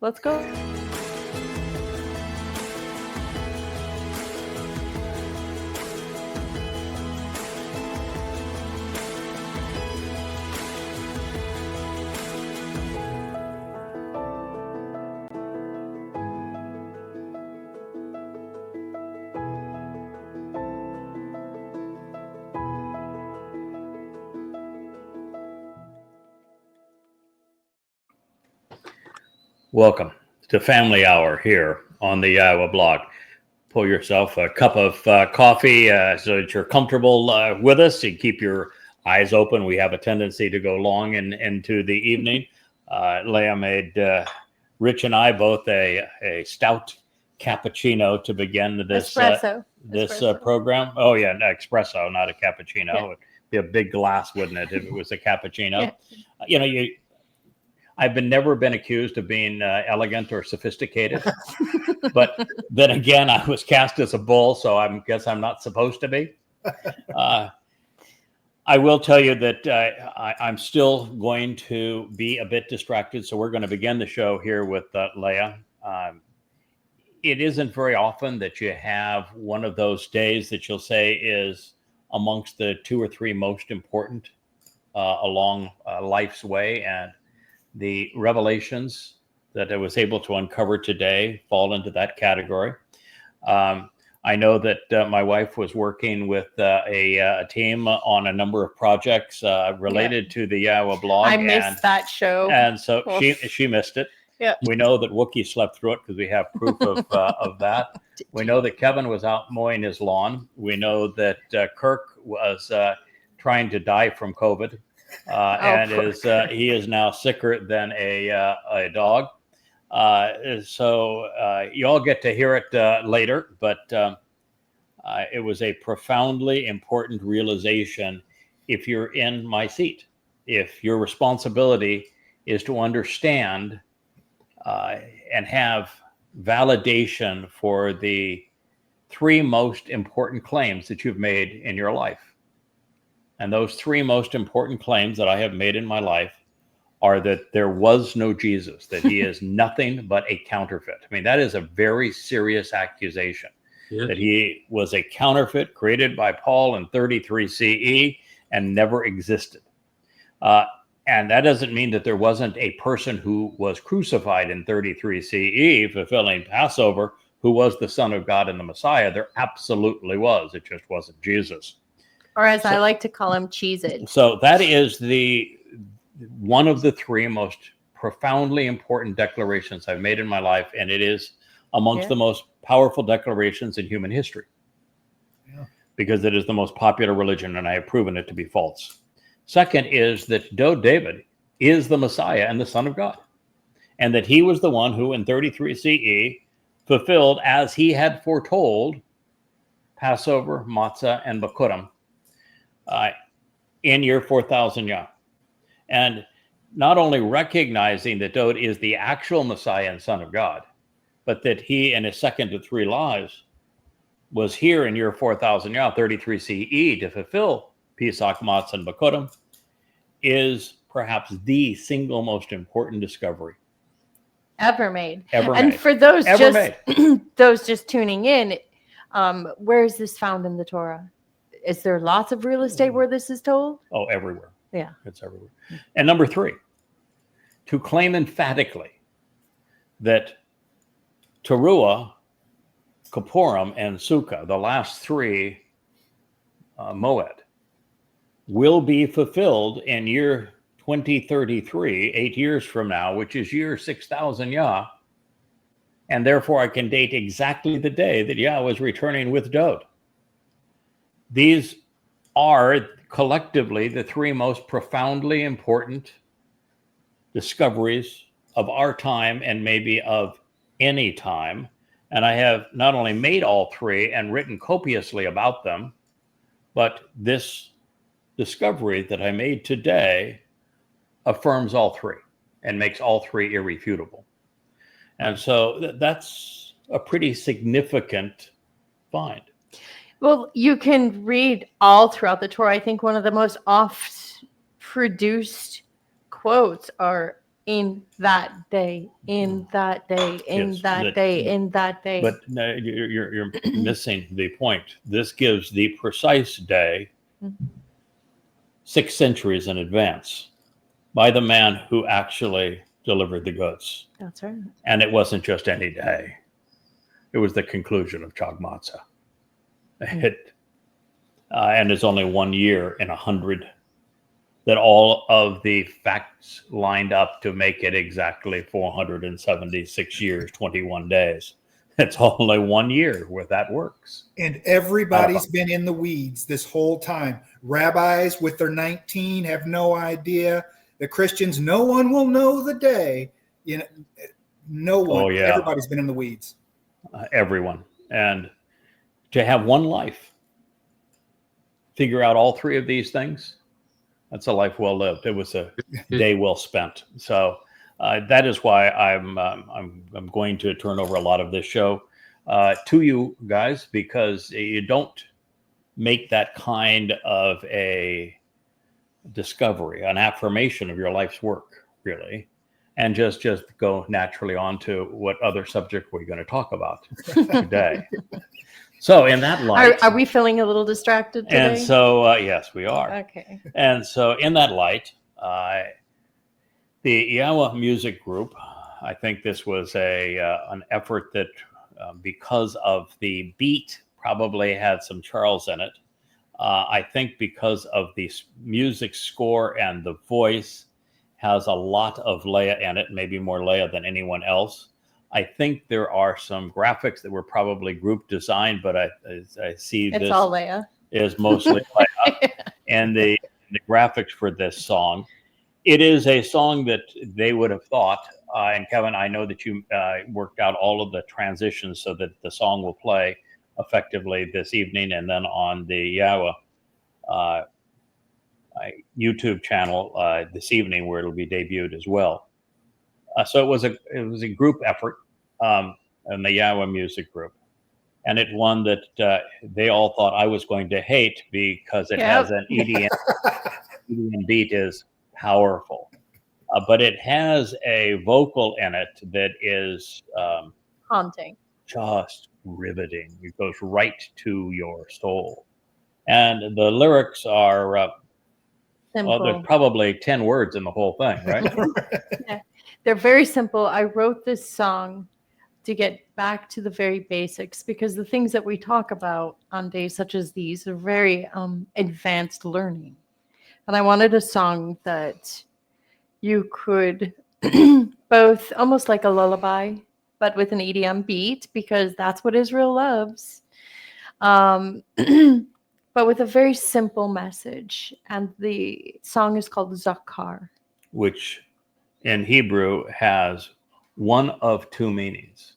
Let's go. Welcome to Family Hour here on the YAHOWAH blog. Pull yourself a cup of coffee so that you're comfortable with us. You keep your eyes open. We have a tendency to go long into the evening. Leah made Rich and I both a stout cappuccino to begin this Espresso. program. Oh yeah, an espresso, not a cappuccino. Yeah. It'd be a big glass, wouldn't it, if it was a cappuccino? Yeah. I've never been accused of being elegant or sophisticated, but then again, I was cast as a bull, so I guess I'm not supposed to be. I will tell you that I'm still going to be a bit distracted, so we're going to begin the show here with Leah. It isn't very often that you have one of those days that you'll say is amongst the 2 or 3 most important along life's way, and the revelations that I was able to uncover today fall into that category. I know that my wife was working with a team on a number of projects related to the YAHOWAH blog. I missed that show. And so she missed it. Yeah. We know that Wookie slept through it because we have proof of that. We know that Kevin was out mowing his lawn. We know that Kirk was trying to die from COVID. He is now sicker than a dog. So you all get to hear it later, but it was a profoundly important realization. If you're in my seat, if your responsibility is to understand and have validation for the 3 most important claims that you've made in your life. And those 3 most important claims that I have made in my life are that there was no Jesus, that he is nothing but a counterfeit. I mean, that is a very serious accusation, that he was a counterfeit created by Paul in 33 CE and never existed. And that doesn't mean that there wasn't a person who was crucified in 33 CE fulfilling Passover who was the Son of God and the Messiah. There absolutely was. It just wasn't Jesus. Or as I like to call him, Cheez-It. So that is one of the 3 most profoundly important declarations I've made in my life, and it is amongst the most powerful declarations in human history. Yeah. Because it is the most popular religion, and I have proven it to be false. Second is that David is the Messiah and the Son of God, and that he was the one who in 33 CE fulfilled, as he had foretold, Passover, Matzah, and Bikurim, in year 4000 Yah. And not only recognizing that Dode is the actual Messiah and Son of God, but that he in his second to 3 lives was here in year 4000 Yah, 33 CE, to fulfill Pesach, Matzah, and Bikurim, is perhaps the single most important discovery ever made. And for those just tuning in, where is this found in the Torah? Is there lots of real estate where this is told? Oh, everywhere. Yeah. It's everywhere. And number 3, to claim emphatically that Teruah, Kippurim, and Sukkah, the last 3 Moed, will be fulfilled in year 2033, 8 years from now, which is year 6000 Yah. And therefore I can date exactly the day that Yah was returning with Dode. These are collectively the 3 most profoundly important discoveries of our time and maybe of any time. And I have not only made all 3 and written copiously about them, but this discovery that I made today affirms all 3 and makes all 3 irrefutable. And so that's a pretty significant find. Well, you can read all throughout the Torah. I think one of the most oft produced quotes are in that day, in that day, in Yes, that day, in that day. But no, you're missing the point. This gives the precise day 6 centuries in advance by the man who actually delivered the goods. That's right. And it wasn't just any day. It was the conclusion of Chag Matzah. And it's only 1 year in 100 that all of the facts lined up to make it exactly 476 years, 21 days. It's only 1 year where that works. And everybody's been in the weeds this whole time. Rabbis with their 19 have no idea. The Christians, no one will know the day. You know, no one. Oh, yeah. Everybody's been in the weeds. Everyone. And to have one life, figure out all 3 of these things, that's a life well lived. It was a day well spent. So that is why I'm going to turn over a lot of this show to you guys, because you don't make that kind of a discovery, an affirmation of your life's work, really, and just go naturally on to what other subject we're going to talk about today. So in that light, Are we feeling a little distracted today? and so yes, we are. Okay. And so in that light, the YAHOWah Music Group, I think this was an effort that, because of the beat, probably had some Charles in it. I think because of the music score and the voice has a lot of Leah in it, maybe more Leah than anyone else. I think there are some graphics that were probably group designed, but I see It's this all Leah. is mostly Leah. And the graphics for this song, it is a song that they would have thought, and Kevin, I know that you worked out all of the transitions so that the song will play effectively this evening and then on the YAHOWah YouTube channel this evening, where it'll be debuted as well. So it was a group effort, in the YAHOWah Music Group, and it one that they all thought I was going to hate because it has an EDM. EDM beat is powerful, but it has a vocal in it that is Haunting. just riveting. It goes right to your soul, and the lyrics are well, there's probably 10 words in the whole thing, right? Yeah. They're very simple. I wrote this song to get back to the very basics, because the things that we talk about on days such as these are very advanced learning. And I wanted a song that you could both almost like a lullaby, but with an EDM beat, because that's what Israel loves. But with a very simple message. And the song is called Zakar, which in Hebrew has one of 2 meanings.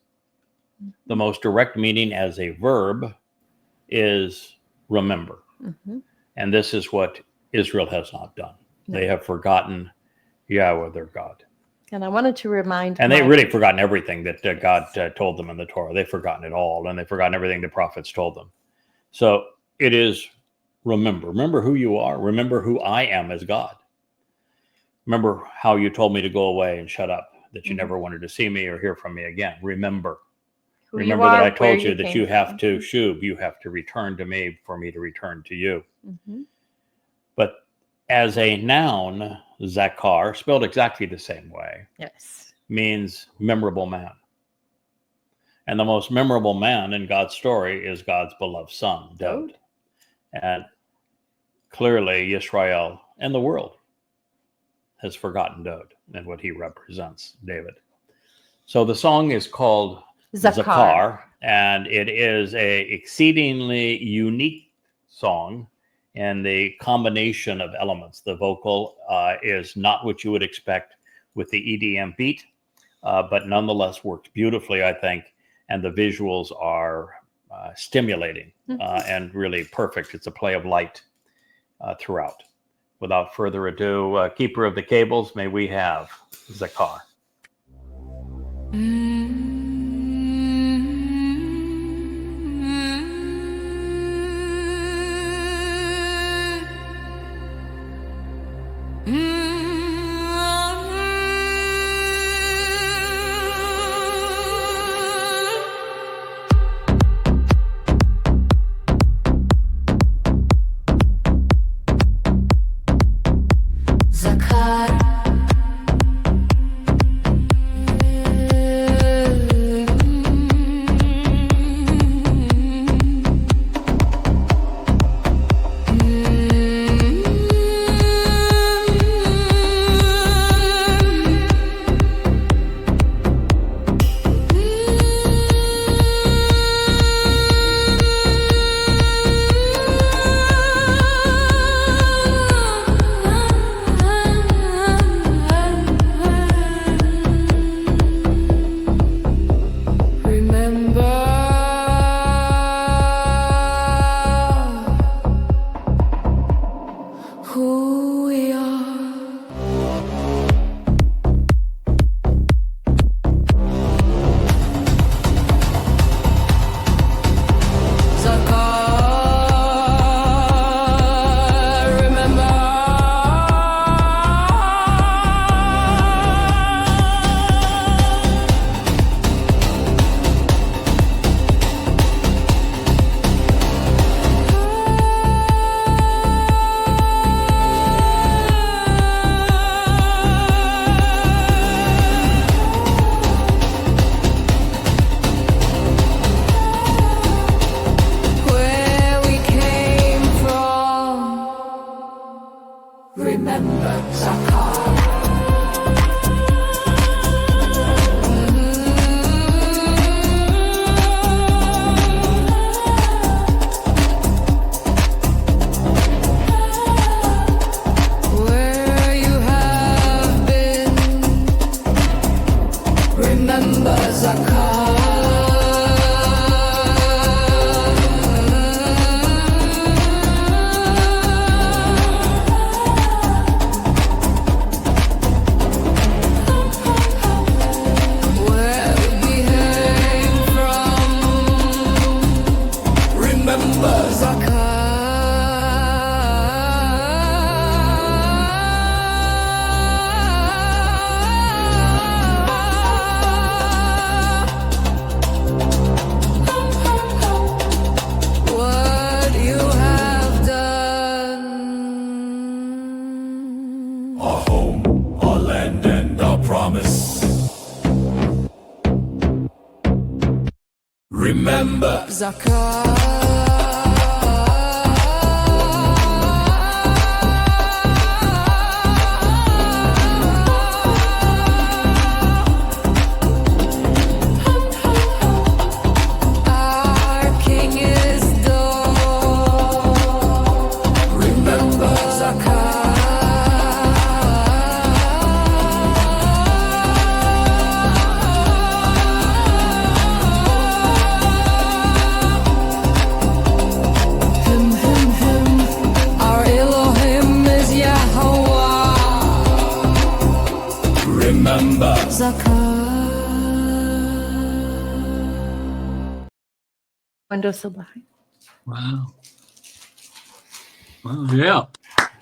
The most direct meaning as a verb is remember. Mm-hmm. And this is what Israel has not done. No. They have forgotten Yahweh, their God. And I wanted to remind And they've really forgotten everything that God told them in the Torah. They've forgotten it all, and they've forgotten everything the prophets told them. So it is remember. Remember who you are. Remember who I am as God. Remember how you told me to go away and shut up, that you never wanted to see me or hear from me again. Remember. Remember that I told you that you have to shub, you have to return to me for me to return to you. Mm-hmm. But as a noun, Zakar, spelled exactly the same way, Yes, means memorable man. And the most memorable man in God's story is God's beloved son, David. And clearly Israel and the world has forgotten David and what he represents, David. So the song is called Zakar, and it is a exceedingly unique song in the combination of elements. The vocal is not what you would expect with the EDM beat, but nonetheless works beautifully, I think, and the visuals are stimulating and really perfect. It's a play of light throughout. Without further ado, keeper of the cables, may we have Zakar. Remember. Our King is Lord. Remember Zakah. Our Elohim is Yahowah. Remember. Zakah. Window Sabah. Wow. Well, yeah.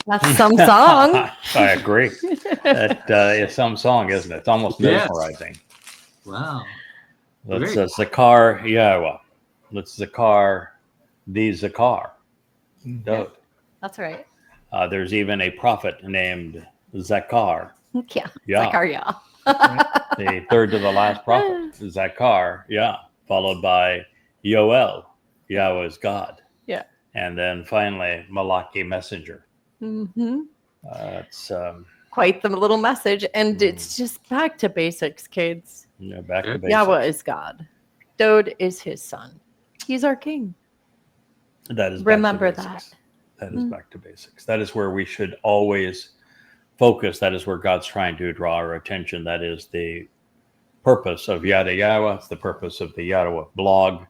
That's some song. I agree. That is some song, isn't it? It's almost Yes. mesmerizing. Wow. Let's Great. Zakar Yahowah. Let's Zakar the Zakar. Dode. That's right. There's even a prophet named Zakar. Yeah. Yeah. Zachariah. The third to the last prophet, Zakar, followed by Yoel, Yahweh's God. Yeah. And then finally, Malachi, messenger. Mm-hmm. It's Quite the little message. And it's just back to basics, kids. back to basics. Yahweh is God. Dode is his son. He's our king. That is Remember back to basics. that. That is back to basics. That is where we should always focus. That is where God's trying to draw our attention. That is the purpose of Yada Yahowah. It's the purpose of the Yahowah blog.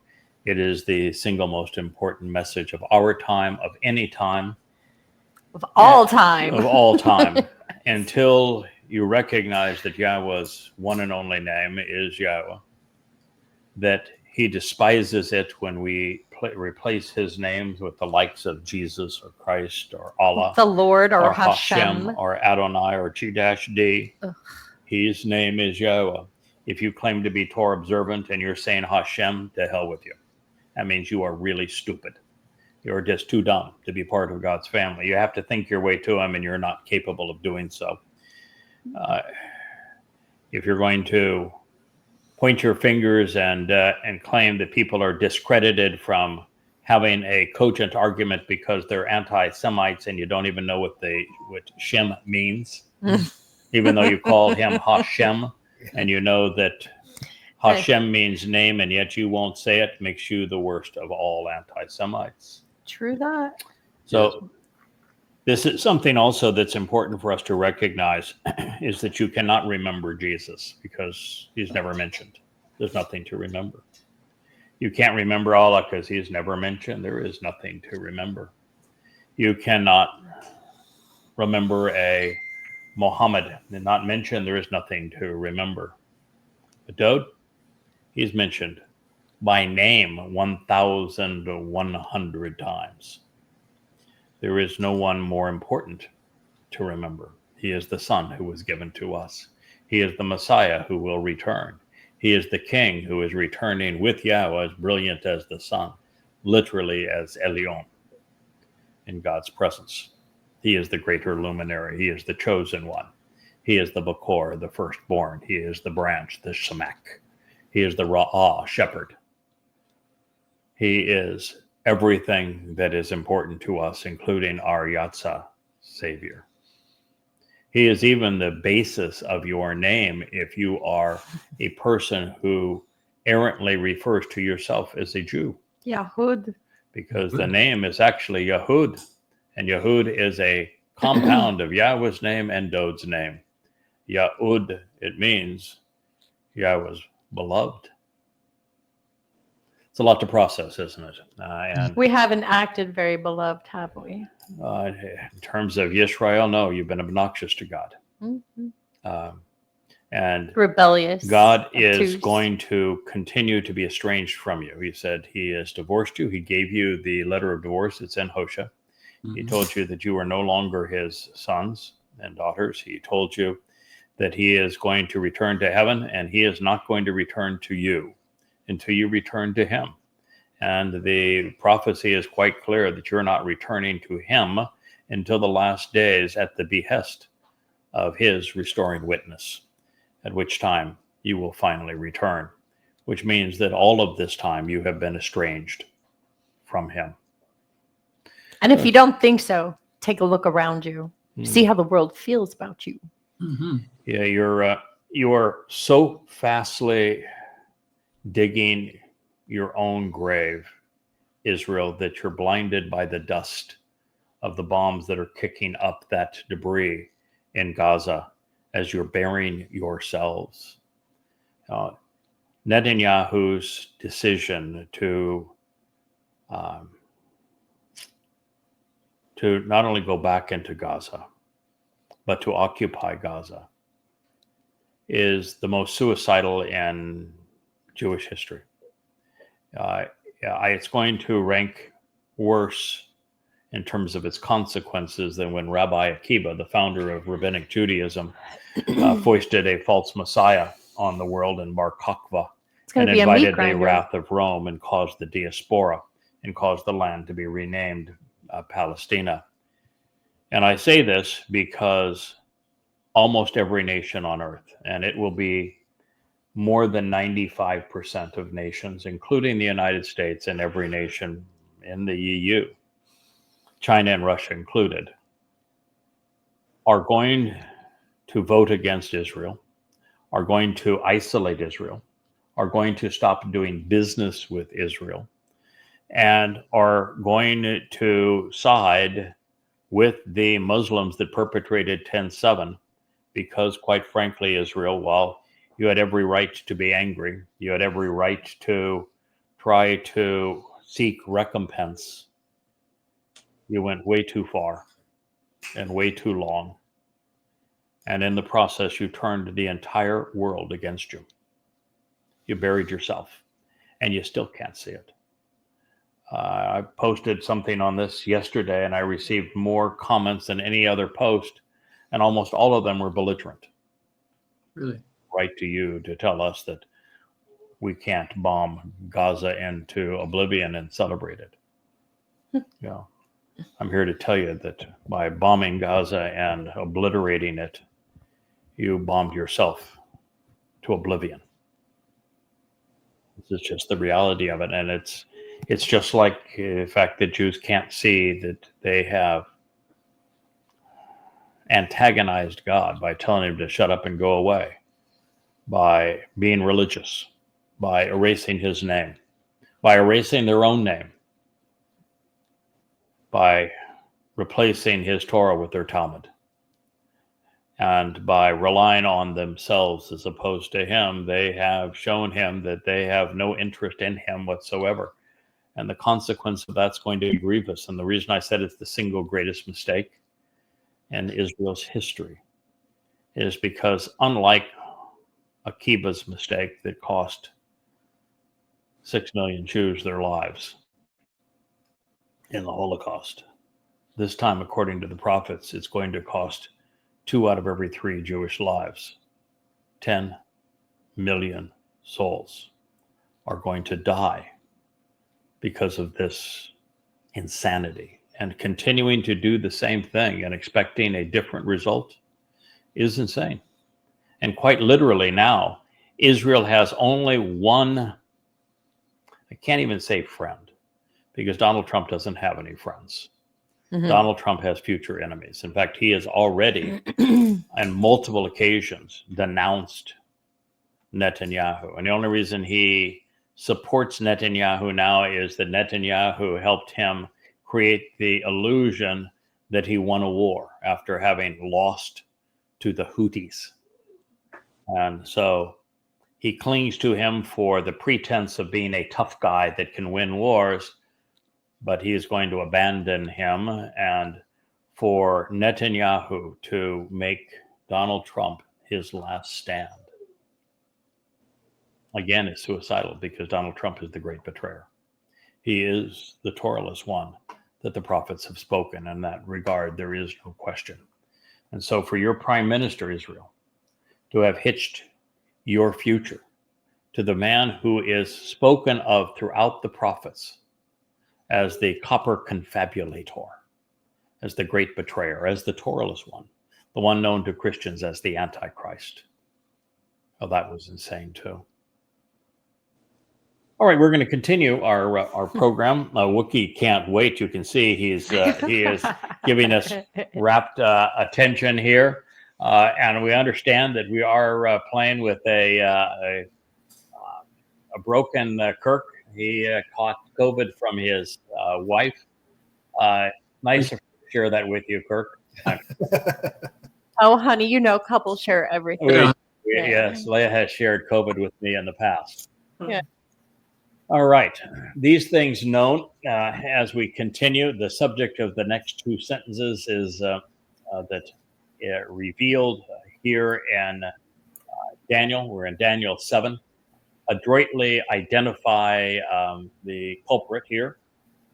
It is the single most important message of our time, of any time. Of all time. Of all time. Until you recognize that Yahweh's one and only name is Yahweh, that he despises it when we replace his names with the likes of Jesus or Christ or Allah, The Lord or Hashem. or Adonai or G-D. Ugh. His name is Yahweh. If you claim to be Torah observant and you're saying Hashem, to hell with you. That means you are really stupid. You're just too dumb to be part of God's family. You have to think your way to him, and you're not capable of doing so. If you're going to point your fingers and claim that people are discredited from having a cogent argument because they're anti-Semites and you don't even know what Shem means, even though you call him Hashem, and you know that Hashem means name, and yet you won't say it, makes you the worst of all anti-Semites. True that. So this is something also that's important for us to recognize, is that you cannot remember Jesus because he's never mentioned. There's nothing to remember. You can't remember Allah because he's never mentioned. There is nothing to remember. You cannot remember a Muhammad and not mention. There is nothing to remember. But Dode, he's mentioned by name 1,100 times. There is no one more important to remember. He is the Son who was given to us. He is the Messiah who will return. He is the King who is returning with Yahweh, as brilliant as the sun, literally as Elyon in God's presence. He is the greater luminary. He is the chosen one. He is the Bakor, the firstborn. He is the branch, the Shemak. He is the Ra'ah, shepherd. He is everything that is important to us, including our Yatzah, Savior. He is even the basis of your name if you are a person who errantly refers to yourself as a Jew. Yahud. Because the name is actually Yahud, and Yahud is a compound of Yahweh's name and Dode's name. Yahud, it means Yahweh's beloved. It's a lot to process, isn't it? And We haven't acted very beloved, have we? in terms of Yisrael, no, you've been obnoxious to God. Mm-hmm. And Rebellious. God is obtuse. going to continue to be estranged from you. He said he has divorced you. He gave you the letter of divorce. It's in Hosea. He told you that you are no longer his sons and daughters. He told you that he is going to return to heaven, and he is not going to return to you until you return to him. And the prophecy is quite clear that you're not returning to him until the last days at the behest of his restoring witness, at which time you will finally return which means that all of this time you have been estranged from him. And if you don't think so, take a look around you. See Hmm. how the world feels about you. Mhm. Yeah, you're so fastly digging your own grave, Israel, that you're blinded by the dust of the bombs that are kicking up that debris in Gaza as you're burying yourselves. Netanyahu's decision to not only go back into Gaza, but to occupy Gaza is the most suicidal in Jewish history. It's going to rank worse in terms of its consequences than when Rabbi Akiba, the founder of Rabbinic Judaism, foisted a false Messiah on the world in Bar Kokhba It's going and to be a meat invited the grinder. wrath of Rome and caused the diaspora and caused the land to be renamed Palestina. And I say this because almost every nation on earth, and it will be more than 95% of nations, including the United States and every nation in the EU, China and Russia included, are going to vote against Israel, are going to isolate Israel, are going to stop doing business with Israel, and are going to side with the Muslims that perpetrated 10/7, because quite frankly, Israel, while you had every right to be angry, you had every right to try to seek recompense, you went way too far and way too long. And in the process, you turned the entire world against you. You buried yourself, and you still can't see it. I posted something on this yesterday, and I received more comments than any other post, and almost all of them were belligerent. Really? Right to you to tell us that we can't bomb Gaza into oblivion and celebrate it. Yeah. I'm here to tell you that by bombing Gaza and obliterating it, you bombed yourself to oblivion. This is just the reality of it. And it's just like the fact that Jews can't see that they have antagonized God by telling him to shut up and go away, by being religious, by erasing his name, by erasing their own name, by replacing his Torah with their Talmud, and by relying on themselves as opposed to him. They have shown him that they have no interest in him whatsoever. And the consequence of that's going to be grievous. And the reason I said it's the single greatest mistake in Israel's history is because, unlike Akiba's mistake that cost 6 million Jews their lives in the Holocaust, this time, according to the prophets, it's going to cost 2 out of every 3 Jewish lives. 10 million souls are going to die because of this insanity. And continuing to do the same thing and expecting a different result is insane. And quite literally now, Israel has only one, I can't even say friend, because Donald Trump doesn't have any friends. Mhm. Donald Trump has future enemies. In fact, he has already, on multiple occasions, denounced Netanyahu. And the only reason he supports Netanyahu now is that Netanyahu helped him create the illusion that he won a war after having lost to the Houthis. And so he clings to him for the pretense of being a tough guy that can win wars, but he is going to abandon him, and for Netanyahu to make Donald Trump his last stand, again, is suicidal, because Donald Trump is the great betrayer. He is the Torahless one that the prophets have spoken. In that regard, there is no question. And so for your prime minister, Israel, to have hitched your future to the man who is spoken of throughout the prophets as the copper confabulator, as the great betrayer, as the Torahless one, the one known to Christians as the Antichrist. Oh, that was insane too. All right, we're going to continue our program. Wookie can't wait. You can see he is giving us rapt attention here, and we understand that we are playing with a broken Kirk. He caught COVID from his wife. Nice to share that with you, Kirk. Oh, honey, you know, couples share everything. Yes, Leah has shared COVID with me in the past. Yeah. All right. These things known, as we continue, the subject of the next two sentences is revealed here in Daniel. We're in Daniel 7. Adroitly identify the culprit here,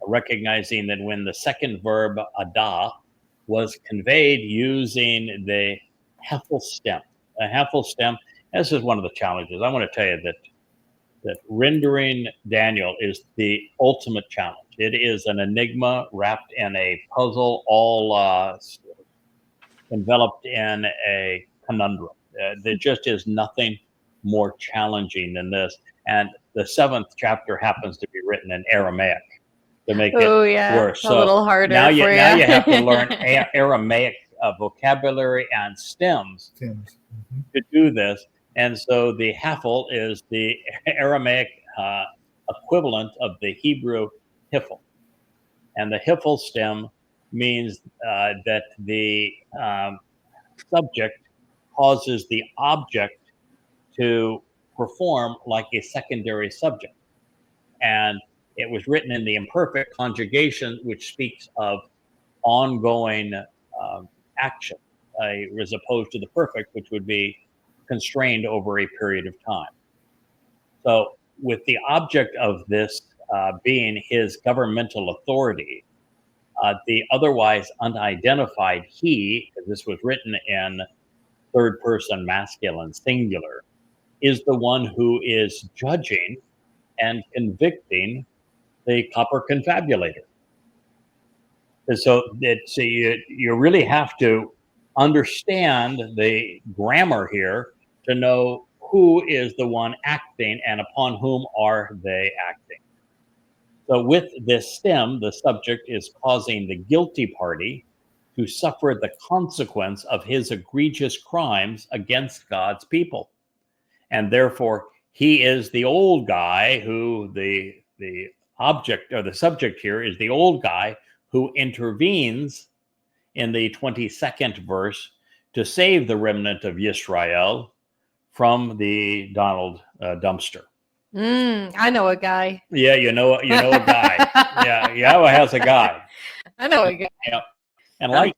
recognizing that when the second verb, ada, was conveyed using the hefel stem. A hefel stem, this is one of the challenges. I want to tell you that rendering Daniel is the ultimate challenge. It is an enigma wrapped in a puzzle, all enveloped in a conundrum. There just is nothing more challenging than this. And the 7th chapter happens to be written in Aramaic to make it worse. A little harder. Now you for you have to learn Aramaic vocabulary and stems to do this. And so the hafel is the Aramaic equivalent of the Hebrew hifel. And the hifel stem means that the subject causes the object to perform like a secondary subject. And it was written in the imperfect conjugation, which speaks of ongoing action, as opposed to the perfect, which would be constrained over a period of time. So with the object of this being his governmental authority, the otherwise unidentified he, because this was written in third person masculine singular, is the one who is judging and convicting the copper confabulator. And so you really have to understand the grammar here to know who is the one acting and upon whom are they acting. So with this stem, the subject is causing the guilty party to suffer the consequence of his egregious crimes against God's people. And therefore, he is the old guy who the object or the subject here is the old guy who intervenes in the 22nd verse to save the remnant of Yisrael from the Donald dumpster. I know a guy. Yeah, you know a guy. Yeah, Yahowah has a guy. I know a guy. Yeah, and like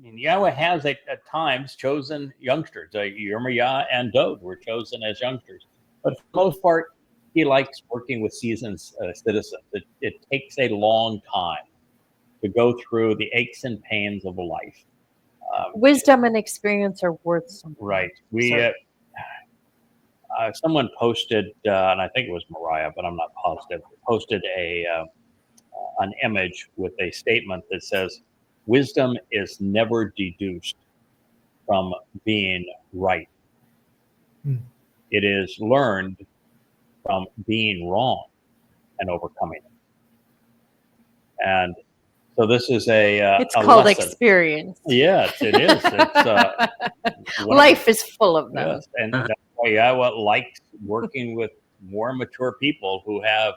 Yahowah has at times chosen youngsters. Yirmiyah and Dode were chosen as youngsters, but for the most part, he likes working with seasoned citizens. It takes a long time to go through the aches and pains of life. Wisdom and experience are worth something. Right. Someone posted, and I think it was Mariah, but I'm not positive, posted an image with a statement that says, wisdom is never deduced from being right. It is learned from being wrong and overcoming it. And so this is it's a called lesson. Experience. Yes, it is. It's life is full of them. Yes, and that's why Yahowah likes working with more mature people who have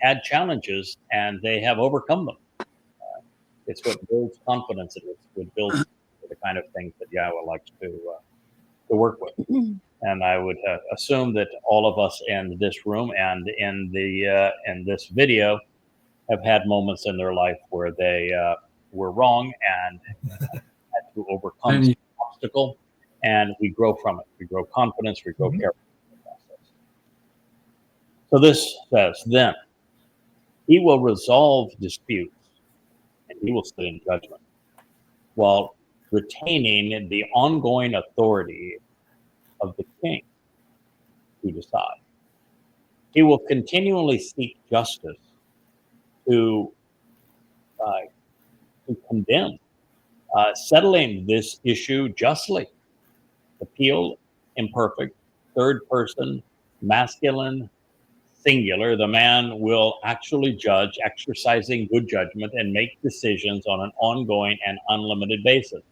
had challenges and they have overcome them. It's what builds confidence. It's what builds the kind of things that Yahowah likes to work with. And I would assume that all of us in this room and in this video have had moments in their life where they were wrong and had to overcome some obstacle, and we grow from it. We grow confidence, we grow character in the process. So this says, then he will resolve disputes and he will sit in judgment while retaining the ongoing authority of the king to decide. He will continually seek justice to condemn, settling this issue justly. Appeal, imperfect, third person masculine singular, the man will actually judge, exercising good judgment, and make decisions on an ongoing and unlimited basis.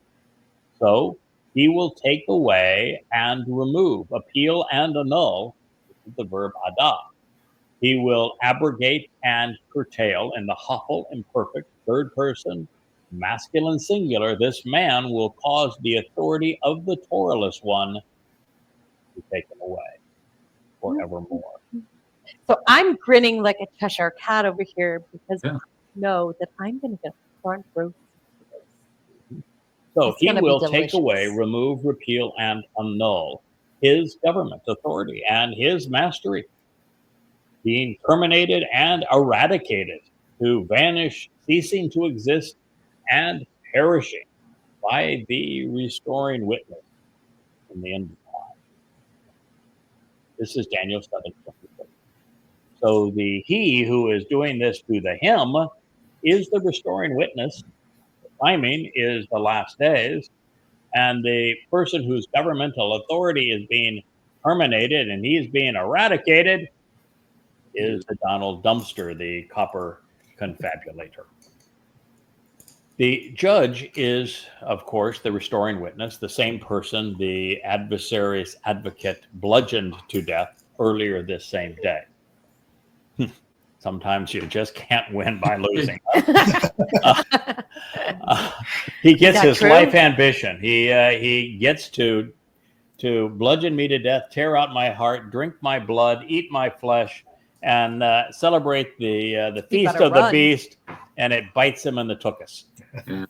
So he will take away and remove, appeal and annul, this is the verb ada. He will abrogate and curtail in the hafal, imperfect, third person, masculine singular. This man will cause the authority of the Torahless one to be taken away forevermore. So I'm grinning like a Cheshire cat over here because Yeah. I know that I'm going to get front row. So It's he gonna be will take delicious. away, remove, repeal, and annul his government authority and his mastery, being terminated and eradicated, to vanish, ceasing to exist, and perishing by the restoring witness in the end of time. This is Daniel 7:26. So the he who is doing this to the him is the restoring witness. The timing is the last days. And the person whose governmental authority is being terminated and he's being eradicated is the Donald Dumpster, the copper confabulator. The judge is, of course, the restoring witness, the same person the adversary's advocate bludgeoned to death earlier this same day. Sometimes you just can't win by losing. He gets his true? life ambition. He gets to bludgeon me to death, tear out my heart, drink my blood, eat my flesh, and celebrate the feast better of the run. beast. And it bites him in the tuchus. Yeah.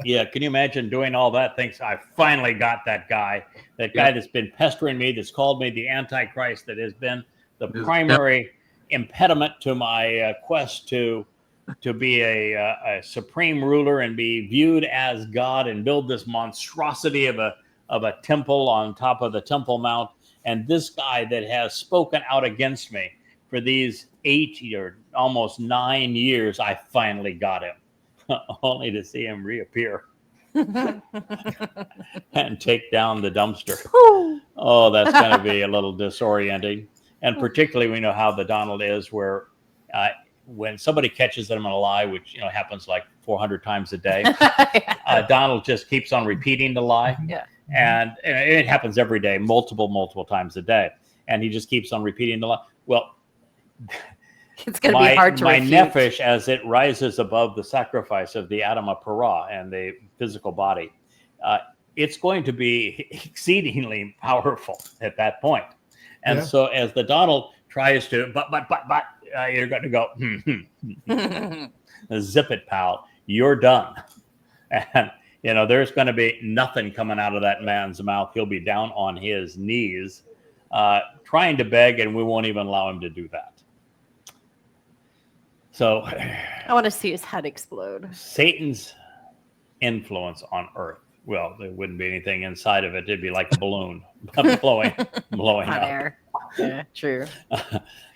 Yeah, can you imagine doing all that? Thinks I finally got that guy that's been pestering me, that's called me the Antichrist, that has been the primary impediment to my quest to be a supreme ruler and be viewed as God and build this monstrosity of a temple on top of the Temple Mount. And this guy that has spoken out against me for these 8 or almost 9 years, I finally got him, only to see him reappear and take down the dumpster. Oh, that's going to be a little disorienting. And particularly, we know how the Donald is, where when somebody catches him in a lie, which happens like 400 times a day, Donald just keeps on repeating the lie. Yeah. And it happens every day, multiple times a day. And he just keeps on repeating the lie. Well, it's going to be hard to my refute. nephesh, as it rises above the sacrifice of the Adam of Parah and the physical body, it's going to be exceedingly powerful at that point. And so as the Donald tries to, but, you're going to go, zip it, pal, you're done. And, there's going to be nothing coming out of that man's mouth. He'll be down on his knees, trying to beg, and we won't even allow him to do that. So I want to see his head explode. Satan's influence on earth. Well, there wouldn't be anything inside of it. It'd be like a balloon blowing Hot up. air. Yeah, true.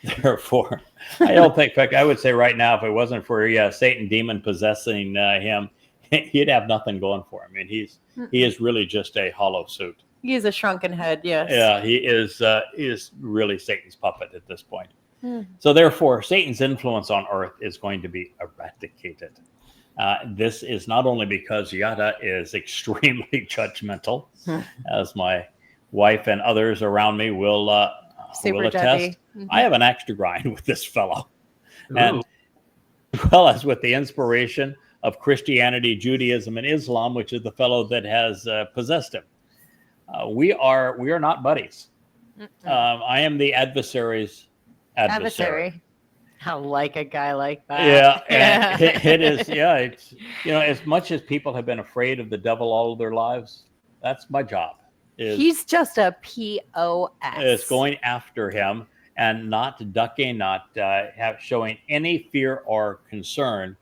Therefore, I don't think, in fact, I would say right now, if it wasn't for Satan demon possessing him, he'd have nothing going for him. I mean, he is really just a hollow suit. He is a shrunken head, yes. Yeah, he is really Satan's puppet at this point. So therefore, Satan's influence on earth is going to be eradicated. This is not only because Yada is extremely judgmental, as my wife and others around me will attest. I have an axe to grind with this fellow. And as well as with the inspiration of Christianity, Judaism, and Islam, which is the fellow that has possessed him. We are not buddies. I am the adversary's adversary. I like a guy like that. Yeah, and it is. Yeah, it's as much as people have been afraid of the devil all of their lives, that's my job. He's just a POS. It's going after him and not ducking, not showing any fear or concern,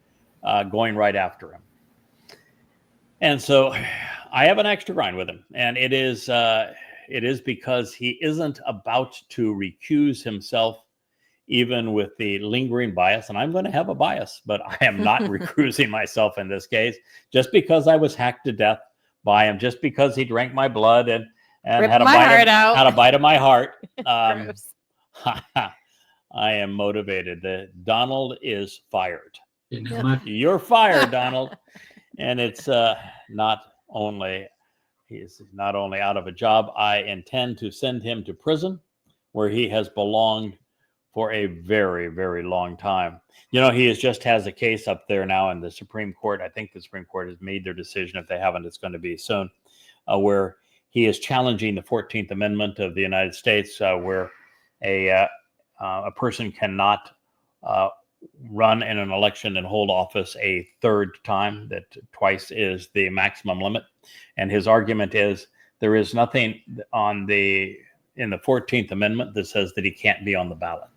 going right after him. And so, I have an axe to grind with him, and it is because he isn't about to recuse himself, even with the lingering bias. And I'm going to have a bias, but I am not recusing myself in this case, just because I was hacked to death by him, just because he drank my blood and had a bite of my heart. I am motivated. Donald is fired. You're You're fired, Donald. And it's he's not only out of a job, I intend to send him to prison where he has belonged for a very, very long time. You know, he just has a case up there now in the Supreme Court. I think the Supreme Court has made their decision. If they haven't, it's going to be soon, where he is challenging the 14th Amendment of the United States, where a person cannot run in an election and hold office a third time, that twice is the maximum limit. And his argument is there is nothing in the 14th Amendment that says that he can't be on the ballot.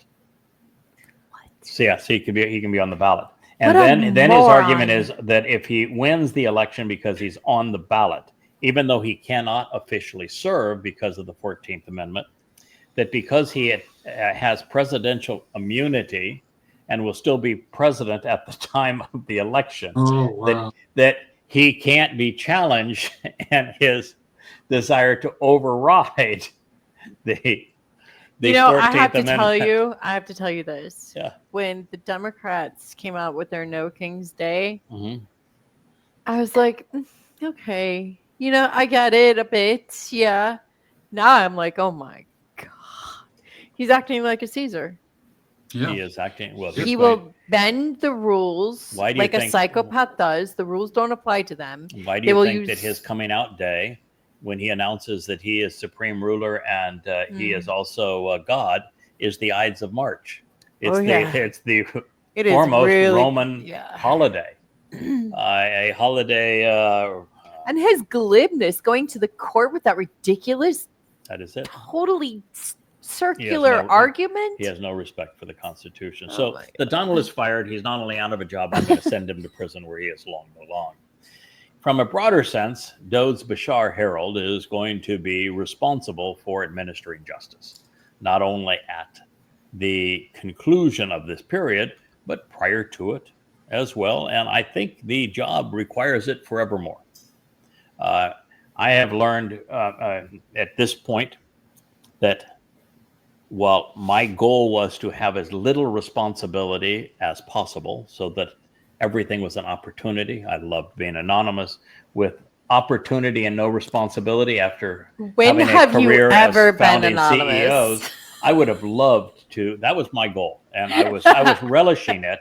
So yes, he can be on the ballot. And then his argument is that if he wins the election because he's on the ballot, even though he cannot officially serve because of the 14th Amendment, that because he has presidential immunity and will still be president at the time of the election, that he can't be challenged, and his desire to override the 14th I have to Amendment. I have to tell you this. Yeah. When the Democrats came out with their No King's Day, Mhm. I was like, okay, I get it a bit. Yeah. Now I'm like, oh my God. He's acting like a Caesar. Yeah. He is acting well. He will bend the rules Why do you like a think- psychopath does. The rules don't apply to them. Why do They you will think that use- his coming out day, when he announces that he is supreme ruler and he is also God, is the Ides of March? It's it's the It is foremost really- Roman yeah. holiday. A holiday. And his glibness going to the court with that ridiculous, That is it. totally circular no- argument. He has no respect for the Constitution. Oh So my the Donald is fired. He's not only out of a job, I'm going to send him to prison where he is long. From a broader sense, Dode's Bashar Herald is going to be responsible for administering justice, not only at the conclusion of this period, but prior to it as well. And I think the job requires it forevermore. I have learned at this point that while my goal was to have as little responsibility as possible so that everything was an opportunity, I loved being anonymous, with opportunity and no responsibility after When having have a you career ever as been founding anonymous? CEOs, I would have loved to. That was my goal, and I was relishing it.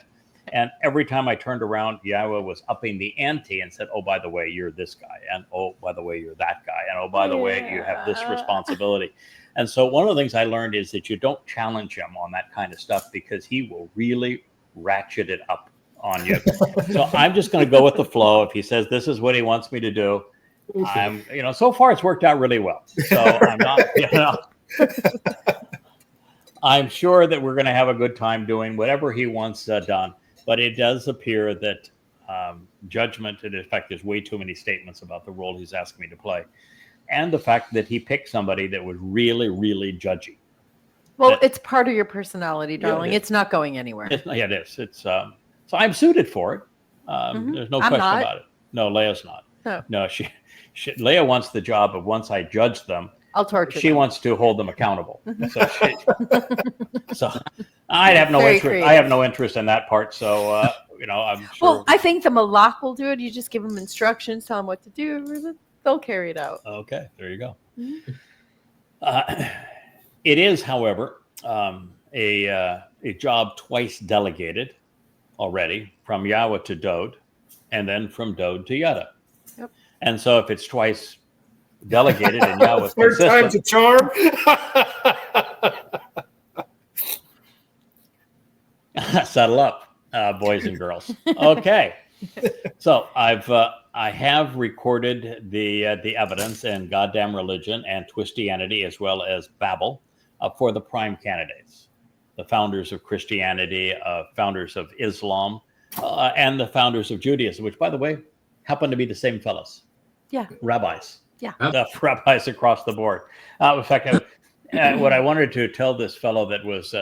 And every time I turned around, Yahowah was upping the ante and said, "Oh, by the way, you're this guy, and oh, by the way, you're that guy, and oh, by the way, you have this responsibility." And so one of the things I learned is that you don't challenge him on that kind of stuff because he will really ratchet it up on you. So I'm just going to go with the flow. If he says this is what he wants me to do, I'm, so far it's worked out really well. So I'm not, I'm sure that we're going to have a good time doing whatever he wants done. But it does appear that judgment, in effect, there's way too many statements about the role he's asking me to play. And the fact that he picked somebody that was really, really judgy. Well, it's part of your personality, darling. it is. it's not going anywhere. It is. It's so I'm suited for it. There's no I'm question not. about it. No, Leia's not. No. She Leia wants the job of once I judge them, I'll torture she them. wants to hold them accountable. So I have no Very interest. creative. I have no interest in that part. So I'm sure. Well, I think the Malak will do it. You just give them instructions, tell them what to do. They'll carry it out. Okay, there you go. Mhm. It is, however, a job twice delegated already from Yahowah to Dode, and then from Dode to Yada. Yep. And so if it's twice delegated and Yahowah's Third time's a consistent, charm. settle up, boys and girls. Okay, so I have recorded the evidence in Goddamn Religion and Twistianity, as well as Babel, for the prime candidates, the founders of Christianity, founders of Islam, and the founders of Judaism, which, by the way, happen to be the same fellows. Yeah. Rabbis. Yeah. The rabbis across the board. In fact, what I wanted to tell this fellow that was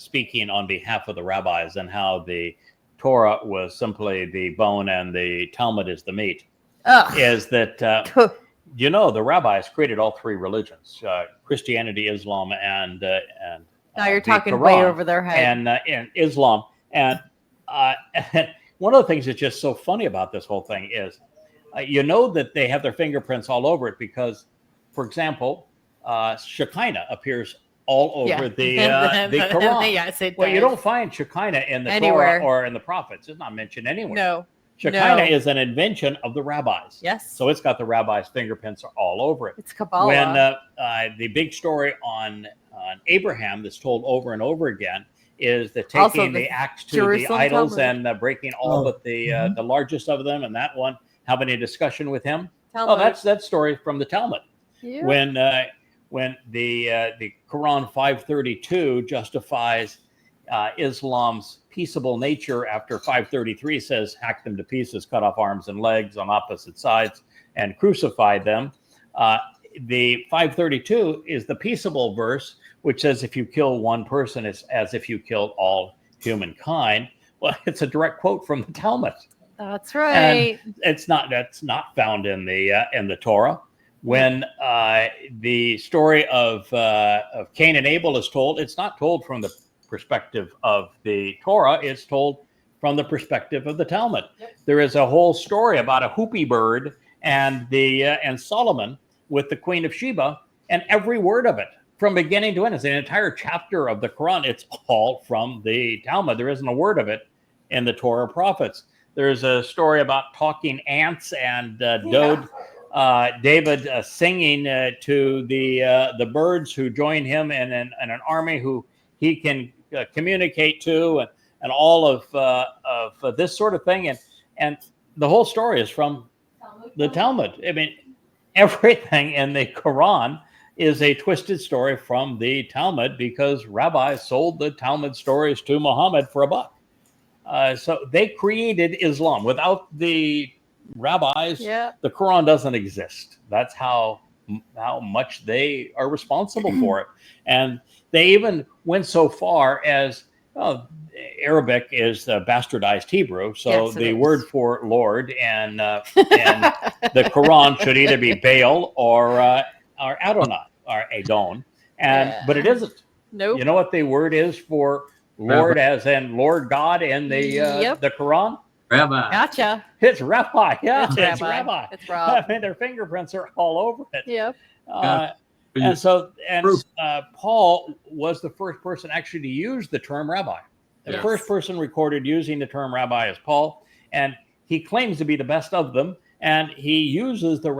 speaking on behalf of the rabbis and how the Torah was simply the bone and the Talmud is the meat, is that, the rabbis created all three religions, Christianity, Islam, and Now you're the talking way Quran over their head. and Islam. And one of the things that's just so funny about this whole thing is, you know that they have their fingerprints all over it because, for example, Shekinah appears all over the Quran. Yes, it Well, you does. don't find Shekinah in the Anywhere. Torah or in the prophets. It's not mentioned anywhere. No. Shekinah No. is an invention of the rabbis. Yes. So it's got the rabbis' fingerprints all over it. It's Kabbalah. When the big story on Abraham that's told over and over again is the taking Also, the axe to Jerusalem the idols Talmud. and breaking all but the largest of them, and that one having a discussion with him. Talmud. Oh, that's that story from the Talmud. Yeah. When the Quran 532 justifies Islam's peaceable nature after 533 says hack them to pieces, cut off arms and legs on opposite sides, and crucify them. The 532 is the peaceable verse, which says if you kill one person, it's as if you killed all humankind. Well, it's a direct quote from the Talmud. That's right. And that's not found in the Torah. When the story of Cain and Abel is told, it's not told from the perspective of the Torah. It's told from the perspective of the Talmud. Yep. There is a whole story about a whoopie bird and Solomon with the Queen of Sheba, and every word of it from beginning to end is an entire chapter of the Quran. It's all from the Talmud. There isn't a word of it in the Torah prophets. There's a story about talking ants and David singing to the birds who join him in an army who he can communicate to, and all of this sort of thing, and the whole story is from the Talmud. I mean, everything in the Quran is a twisted story from the Talmud because rabbis sold the Talmud stories to Muhammad for $1. So they created Islam. Without the rabbis, the Quran doesn't exist. That's how much they are responsible for it. And they even went so far as Arabic is bastardized Hebrew, so the word for Lord and the Quran should either be Baal or Adonai or Adon, but it isn't. Nope. You know what the word is for Lord, as in Lord God in the Quran? Rabbi. Gotcha. It's rabbi. Yeah, it's rabbi. It's Rob. I mean, their fingerprints are all over it. Yep. Paul was the first person actually to use the term rabbi. The first person recorded using the term rabbi is Paul, and he claims to be the best of them. And he uses the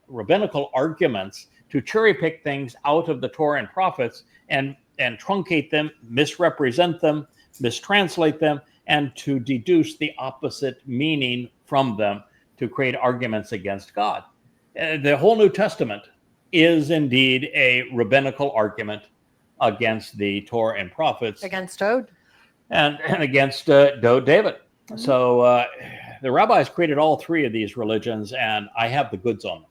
rabbinical arguments to cherry pick things out of the Torah and prophets and truncate them, misrepresent them, mistranslate them, and to deduce the opposite meaning from them to create arguments against God. The whole New Testament is indeed a rabbinical argument against the Torah and prophets. Against Dode. And against David. Mm-hmm. So the rabbis created all three of these religions, and I have the goods on them.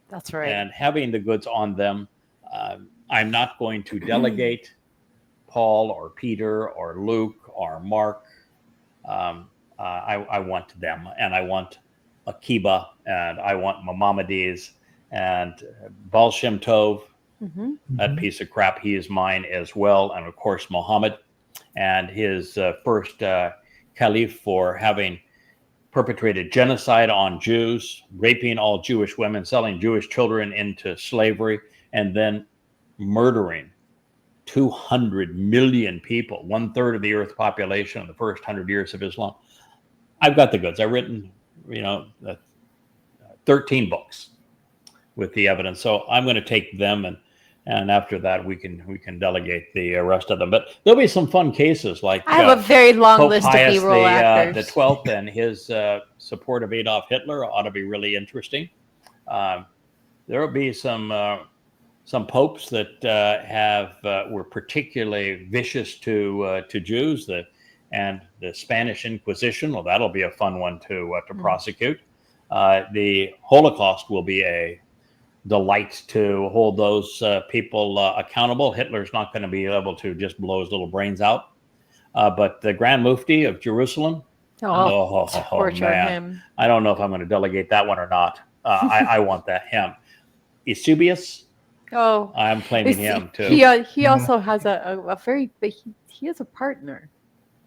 That's right. And having the goods on them, I'm not going to delegate Paul or Peter or Luke or Mark. I want them, and I want Akiba, and I want Maimonides, and Baal Shem Tov. Mm-hmm. That piece of crap, he is mine as well. And of course, Muhammad and his first caliph for having perpetrated genocide on Jews, raping all Jewish women, selling Jewish children into slavery, and then murdering 200 million people, 1/3 of the Earth's population in the first 100 years of Islam. I've got the goods. I've written, 13 books with the evidence. So I'm going to take them, and after that we can delegate the rest of them. But there'll be some fun cases like I have a very long Pope list Pius of B-roll actors. The 12th and his support of Adolf Hitler ought to be really interesting. There will be some popes that were particularly vicious to Jews. And the Spanish Inquisition. Well, that'll be a fun one to prosecute. The Holocaust will be a delight to hold those people accountable. Hitler's not going to be able to just blow his little brains out. But the Grand Mufti of Jerusalem, torture man. him. I don't know if I'm going to delegate that one or not. I want him. Eusebius, Oh, I'm claiming him too. he also has a very he has a partner.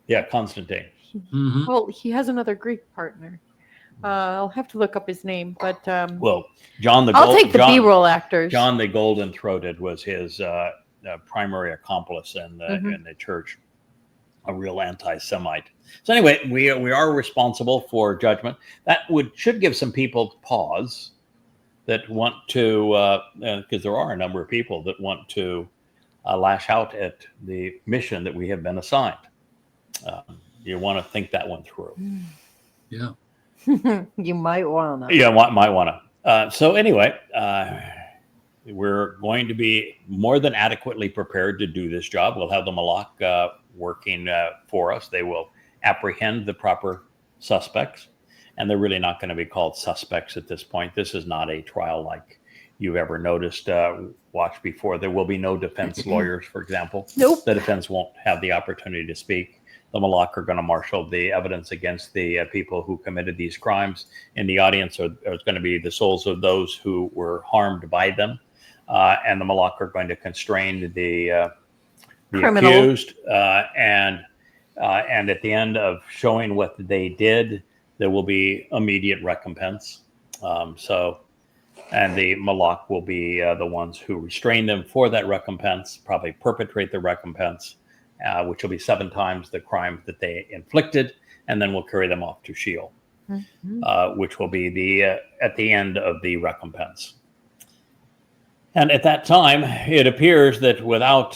Yeah, Constantine. Mhm. Well, he has another Greek partner. I'll have to look up his name, but Well, John the I'll take the B-roll actors. John the Golden Throated was his primary accomplice in the church, a real anti-Semite. So anyway, we are responsible for judgment. That should give some people pause that want to, because there are a number of people that want to lash out at the mission that we have been assigned. You want to think that one through. Yeah. You might want to. Yeah, might want to. So anyway, we're going to be more than adequately prepared to do this job. We'll have the Malak working for us. They will apprehend the proper suspects, and they're really not going to be called suspects at this point. This is not a trial like you've ever noticed, watched before. There will be no defense lawyers, for example. Nope. The defense won't have the opportunity to speak. The Malak are going to marshal the evidence against the people who committed these crimes. In the audience are going to be the souls of those who were harmed by them. And the Malak are going to constrain the accused. And at the end of showing what they did, there will be immediate recompense. And the Malak will be the ones who restrain them for that recompense, probably perpetrate the recompense, which will be 7 times the crime that they inflicted, and then we'll carry them off to Sheol, which will be at the end of the recompense. And at that time, it appears that without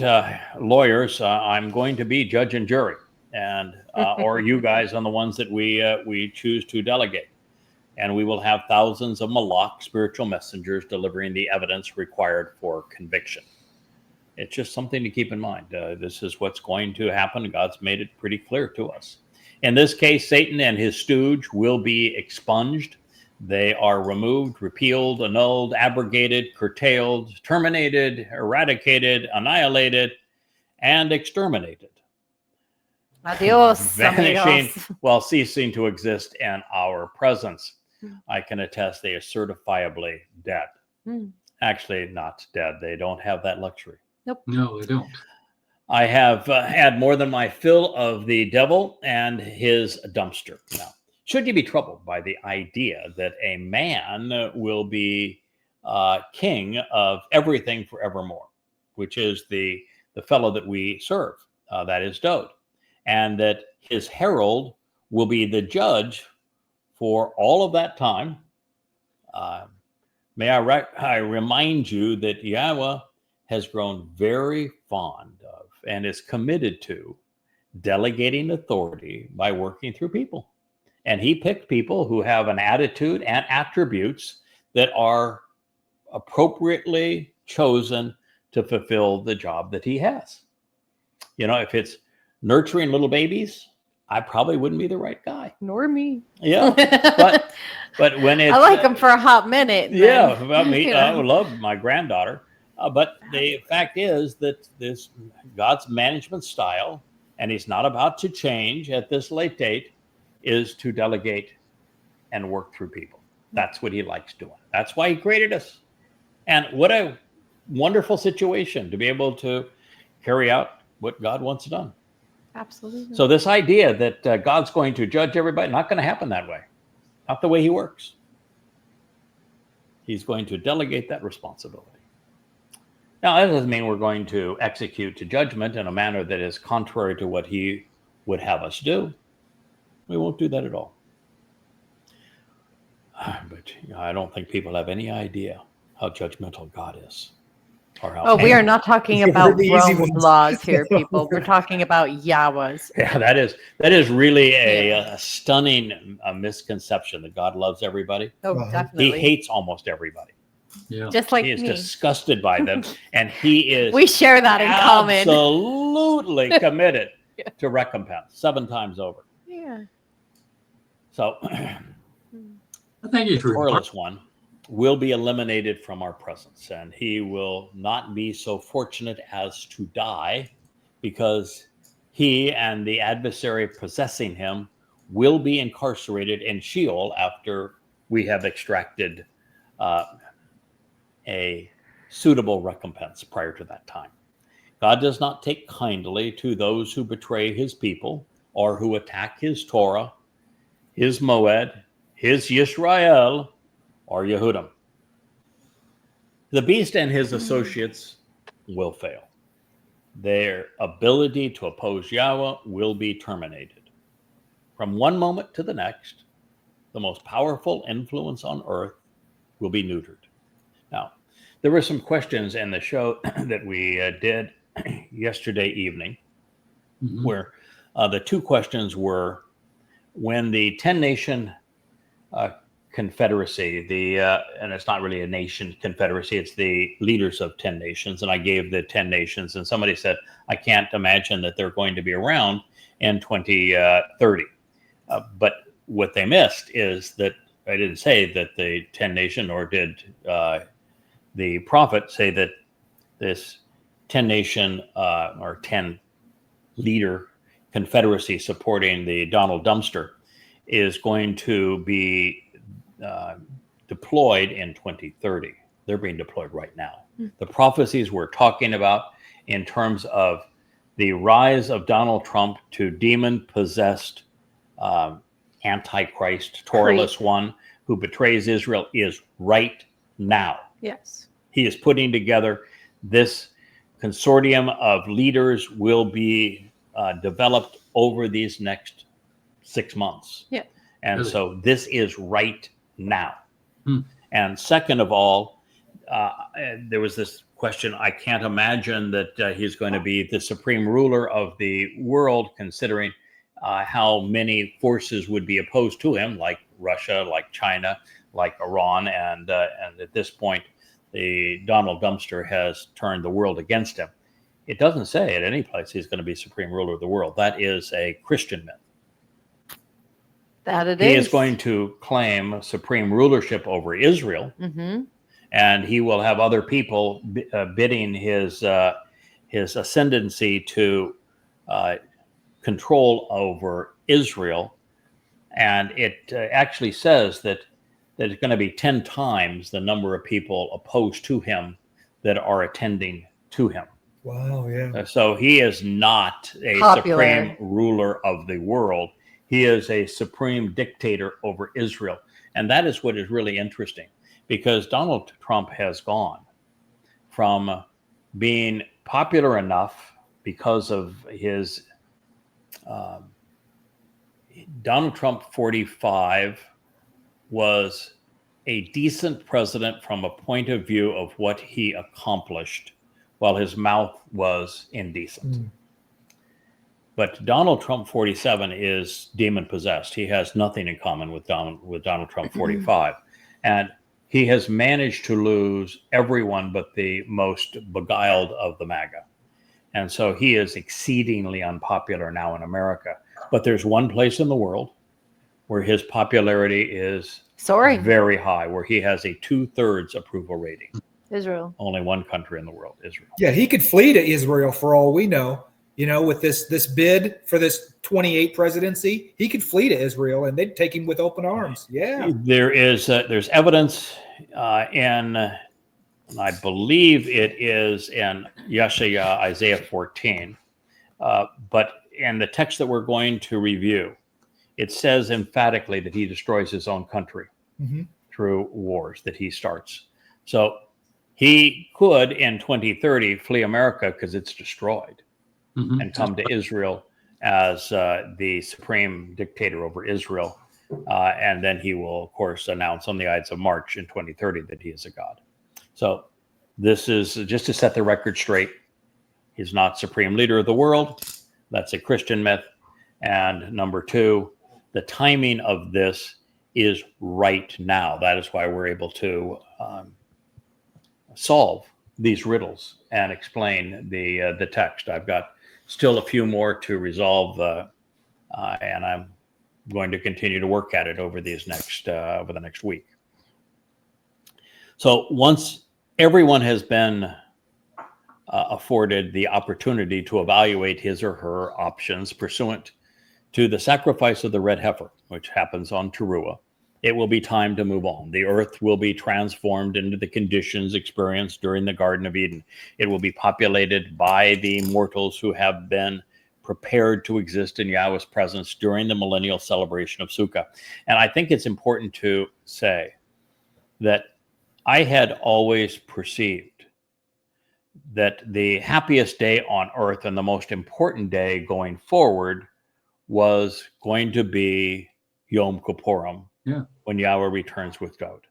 lawyers, I'm going to be judge and jury, and or you guys on the ones that we choose to delegate. And we will have thousands of Malak, spiritual messengers, delivering the evidence required for conviction. It's just something to keep in mind. This is what's going to happen. God's made it pretty clear to us. In this case, Satan and his stooge will be expunged. They are removed, repealed, annulled, abrogated, curtailed, terminated, eradicated, annihilated, and exterminated. Adios, vanishing amigos. while ceasing to exist in our presence. I can attest they are certifiably dead. Actually, not dead. They don't have that luxury. No, they don't. I have had more than my fill of the devil and his dumpster. Now, should you be troubled by the idea that a man will be king of everything forevermore, which is the fellow that we serve, that is Dode, and that his herald will be the judge for all of that time, may I remind you that Yahweh has grown very fond of and is committed to delegating authority by working through people. And he picked people who have an attitude and attributes that are appropriately chosen to fulfill the job that he has. You know, if it's nurturing little babies, I probably wouldn't be the right guy. Nor me. Yeah, but when it's I like them for a hot minute. yeah, then, I mean, you know. I would love my granddaughter, but the fact is that this God's management style, and he's not about to change at this late date, is to delegate and work through people. That's what he likes doing. That's why he created us. And what a wonderful situation to be able to carry out what God wants done. Absolutely. So this idea that God's going to judge everybody, not going to happen that way. Not the way he works. He's going to delegate that responsibility. Now, that doesn't mean we're going to execute to judgment in a manner that is contrary to what he would have us do. We won't do that at all. But I don't think people have any idea how judgmental God is. Or how we are not talking about the easy Rome's ones. laws here, people. We're talking about Yahweh's. Yeah, that is really a stunning misconception that God loves everybody. Oh, He definitely. He hates almost everybody. Yeah. Just like He is me. disgusted by them, and he is We share that in common. absolutely committed to recompense 7 times over. Yeah. So I think it's the Torah-less one will be eliminated from our presence, and he will not be so fortunate as to die, because he and the adversary possessing him will be incarcerated in Sheol after we have extracted a suitable recompense prior to that time. God does not take kindly to those who betray his people or who attack his Torah, his Moed, his Yisrael, or Yehudim. The beast and his associates will fail. Their ability to oppose Yahweh will be terminated. From one moment to the next, the most powerful influence on earth will be neutered. Now, there were some questions in the show that we did yesterday evening, where the two questions were, when the 10-nation confederacy, and it's not really a nation confederacy, it's the leaders of 10 nations, and I gave the 10 nations, and somebody said, I can't imagine that they're going to be around in 2030. But what they missed is that I didn't say that the 10 nation, or did the prophet say that this 10 nation or 10 leader confederacy supporting the Donald Dumpster is going to be deployed in 2030. They're being deployed right now. The prophecies we're talking about in terms of the rise of Donald Trump to demon-possessed Antichrist, Torahless one who betrays Israel is right now. Yes. He is putting together this consortium of leaders will be developed over these next 6 months. Yeah. And Really? so this is right now. And second of all, there was this question, I can't imagine that he's going to be the supreme ruler of the world, considering how many forces would be opposed to him, like Russia, like China, like Iran. And at this point, the Donald Dumpster has turned the world against him. It doesn't say at any place he's going to be supreme ruler of the world. That is a Christian myth. That it He is. is going to claim supreme rulership over Israel, and he will have other people bidding his ascendancy to control over Israel. And it actually says that there's going to be 10 times the number of people opposed to him that are attending to him. Wow, yeah. So he is not a Popular. supreme ruler of the world. He is a supreme dictator over Israel. And that is what is really interesting, because Donald Trump has gone from being popular enough because of his Donald Trump 45 was a decent president from a point of view of what he accomplished, while his mouth was indecent. But Donald Trump 47 is demon possessed. He has nothing in common with Donald Trump 45. And he has managed to lose everyone but the most beguiled of the MAGA. And so he is exceedingly unpopular now in America. But there's one place in the world where his popularity is very high, where he has a 2/3 approval rating. Israel. Only one country in the world, Israel. Yeah, he could flee to Israel for all we know. You know, with this bid for this 28 presidency, he could flee to Israel and they'd take him with open arms. Yeah. There's evidence in, I believe it is in Yeshaya, Isaiah 14. But in the text that we're going to review, it says emphatically that he destroys his own country through wars that he starts. So he could, in 2030, flee America because it's destroyed and come to Israel as the supreme dictator over Israel. And then he will, of course, announce on the Ides of March in 2030 that he is a god. So this is just to set the record straight. He's not supreme leader of the world. That's a Christian myth. And number two, the timing of this is right now. That is why we're able to solve these riddles and explain the text. I've got still a few more to resolve, and I'm going to continue to work at it over the next week. So once everyone has been afforded the opportunity to evaluate his or her options pursuant to the sacrifice of the red heifer, which happens on Towrah, it will be time to move on. The earth will be transformed into the conditions experienced during the Garden of Eden. It will be populated by the mortals who have been prepared to exist in Yahweh's presence during the millennial celebration of Sukkah. And I think it's important to say that I had always perceived that the happiest day on earth and the most important day going forward was going to be Yom Kippurim, when Yahweh returns with Dowd.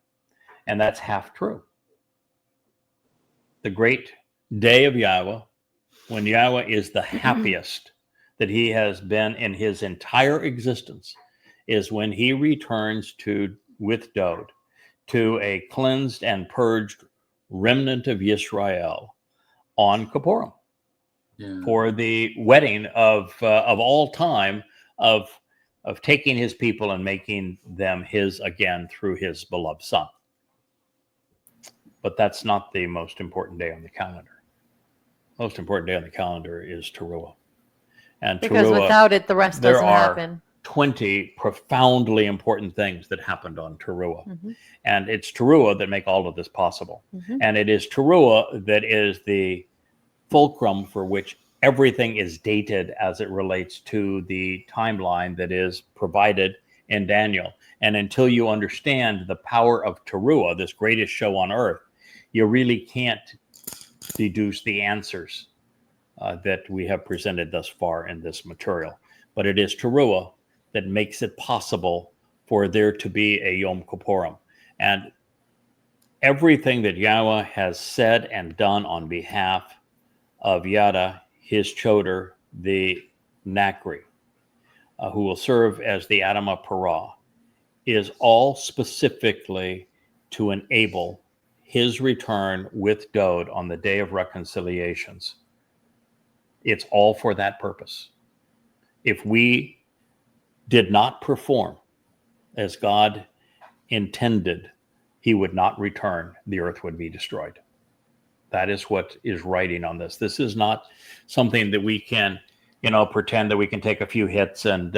And that's half true. The great day of Yahweh, when Yahweh is the happiest that he has been in his entire existence, is when he returns with Dowd to a cleansed and purged remnant of Yisrael on Kippurim, for the wedding of all time of taking his people and making them his again through his beloved son. But that's not the most important day on the calendar. Most important day on the calendar is Towrah. And because Towrah, without it, the rest doesn't happen. 20 profoundly important things that happened on Towrah. And it's Towrah that make all of this possible. And it is Towrah that is the fulcrum for which everything is dated as it relates to the timeline that is provided in Daniel. And until you understand the power of Towrah, this greatest show on earth, you really can't deduce the answers that we have presented thus far in this material. But it is Towrah that makes it possible for there to be a Yom Kippurim. And everything that Yahweh has said and done on behalf of Yada, his choder, the Nakri, who will serve as the Adamah Parah, is all specifically to enable his return with Dowd on the day of reconciliations. It's all for that purpose. If we did not perform as God intended, he would not return. The earth would be destroyed. That is what is writing on this. This is not something that we can, pretend that we can take a few hits and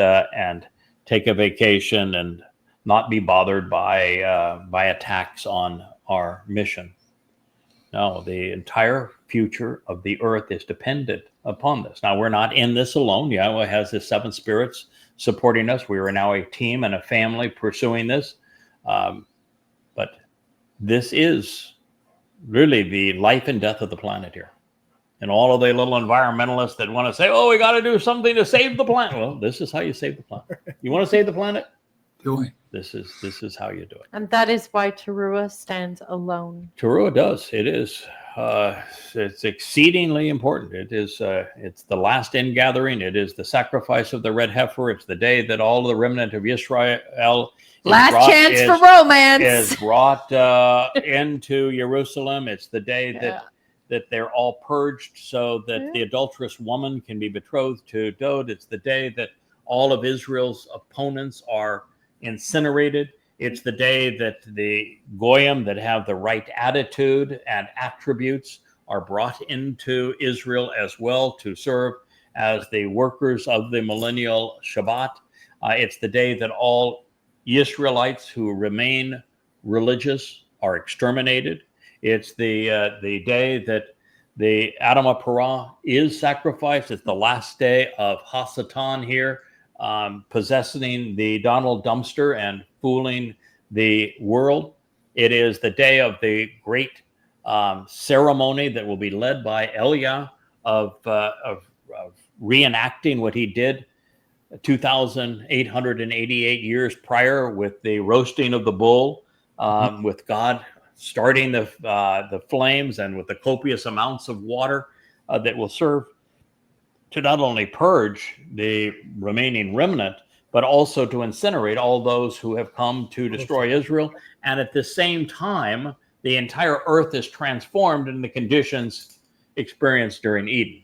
take a vacation and not be bothered by attacks on our mission. No, the entire future of the earth is dependent upon this. Now, we're not in this alone. Yahweh has his seven spirits supporting us. We are now a team and a family pursuing this. But this is really the life and death of the planet here. And all of the little environmentalists that want to say, we got to do something to save the planet. Well, this is how you save the planet. You want to save the planet? This is how you do it. And that is why Towrah stands alone. Towrah does. It is. It's exceedingly important. It is. It's the last ingathering. It is the sacrifice of the red heifer. It's the day that all the remnant of Israel last chance for romance is brought into Jerusalem. It's the day that they're all purged so that the adulterous woman can be betrothed to Dowd. It's the day that all of Israel's opponents are incinerated. It's the day that the Goyim that have the right attitude and attributes are brought into Israel as well to serve as the workers of the millennial Shabbat. It's the day that all Israelites who remain religious are exterminated. It's the day that the Adamah Parah is sacrificed. It's the last day of Hasatan here, possessing the Donald dumpster and fooling the world. It is the day of the great ceremony that will be led by Eliah of reenacting what he did 2,888 years prior with the roasting of the bull, with God starting the flames and with the copious amounts of water that will serve to not only purge the remaining remnant, but also to incinerate all those who have come to destroy Israel. And at the same time, the entire earth is transformed in the conditions experienced during Eden.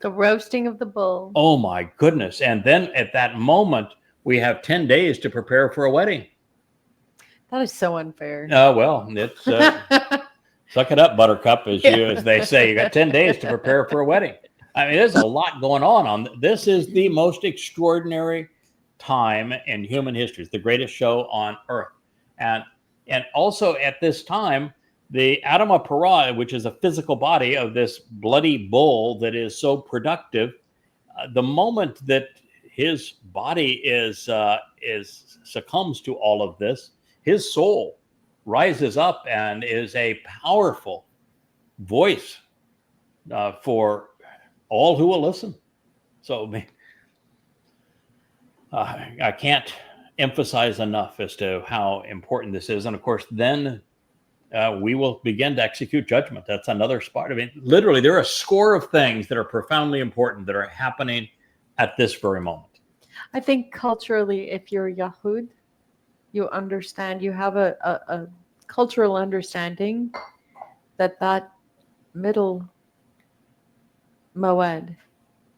The roasting of the bull. Oh my goodness. And then at that moment, we have 10 days to prepare for a wedding. That is so unfair. Well, it's suck it up, Buttercup, as they say. You got 10 days to prepare for a wedding. I mean, there's a lot going on. This is the most extraordinary time in human history. It's the greatest show on earth. And also at this time, the Adamah Parah, which is a physical body of this bloody bull that is so productive, the moment that his body is succumbs to all of this, his soul rises up and is a powerful voice for all who will listen. So I can't emphasize enough as to how important this is. And of course, then we will begin to execute judgment. That's another part of it. Literally, there are a score of things that are profoundly important that are happening at this very moment. I think culturally, if you're Yahud, you understand, you have a cultural understanding that middle Moed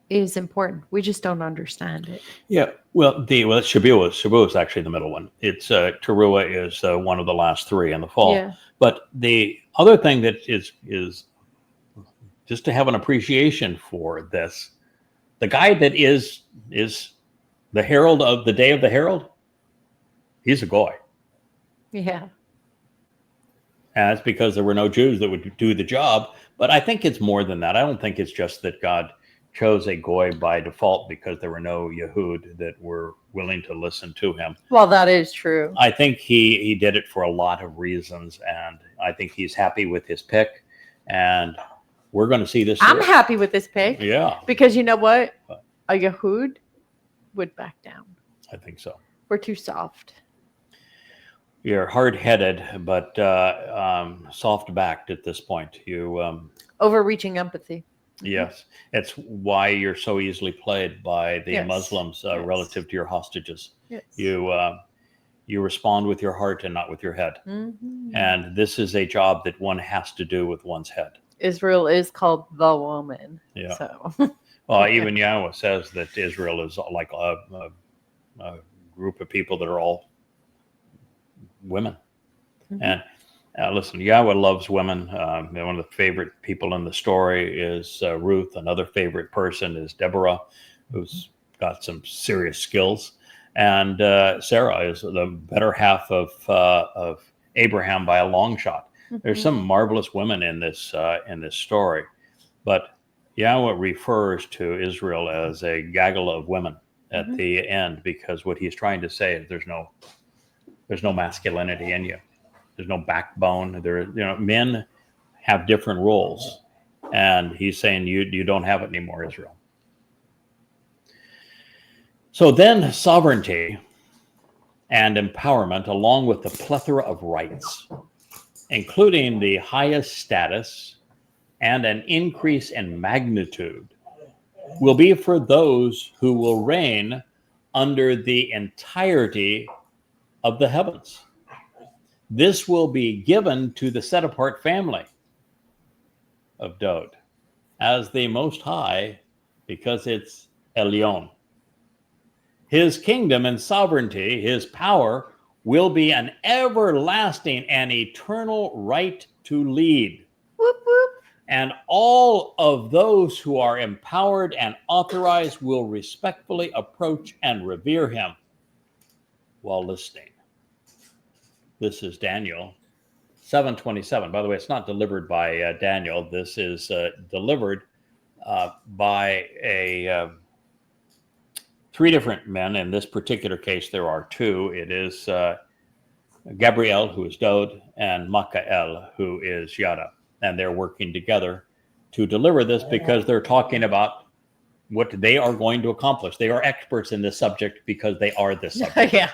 is important. We just don't understand it. Yeah, well, Shabuah is actually the middle one. It's Towrah is one of the last three in the fall. Yeah. But the other thing that is just to have an appreciation for this, the guy that is the herald of the day of the herald, he's a goy. Yeah. And that's because there were no Jews that would do the job. But I think it's more than that. I don't think it's just that God chose a goy by default because there were no Yehud that were willing to listen to him. Well, that is true. I think he did it for a lot of reasons, and I think he's happy with his pick, and we're going to see this. I'm through. happy with this pick. Yeah. Because you know what? A Yehud would back down. I think so. We're too soft. You're hard-headed, but soft-backed at this point. You Overreaching empathy. Yes, it's why you're so easily played by the Yes. Muslims Yes. relative to your hostages. Yes. You respond with your heart and not with your head. Mhm. And this is a job that one has to do with one's head. Israel is called the woman. Yeah. So Well, even Yahweh says that Israel is like a group of people that are all women. Mhm. And listen, Yahweh loves women. One of the favorite people in the story is Ruth. Another favorite person is Deborah, who's got some serious skills. And Sarah is the better half of Abraham by a long shot. There's some marvelous women in this story, but Yahweh refers to Israel as a gaggle of women at the end, because what he's trying to say is there's no masculinity in you. There's no backbone. Men have different roles, and he's saying you don't have it anymore, Israel. So then sovereignty and empowerment, along with the plethora of rights, including the highest status and an increase in magnitude, will be for those who will reign under the entirety of the heavens. This will be given to the set-apart family of Dod as the Most High, because it's Elyon. His kingdom and sovereignty, his power, will be an everlasting and eternal right to lead. whoop, whoop. And all of those who are empowered and authorized will respectfully approach and revere him while listening. This is Daniel 7:27. By the way, it's not delivered by Daniel. This is delivered by three different men. In this particular case, there are two. It is Gabriel, who is Dod, and Michael, who is Yada. And they're working together to deliver this because they're talking about what they are going to accomplish. They are experts in this subject because they are this subject. Yeah,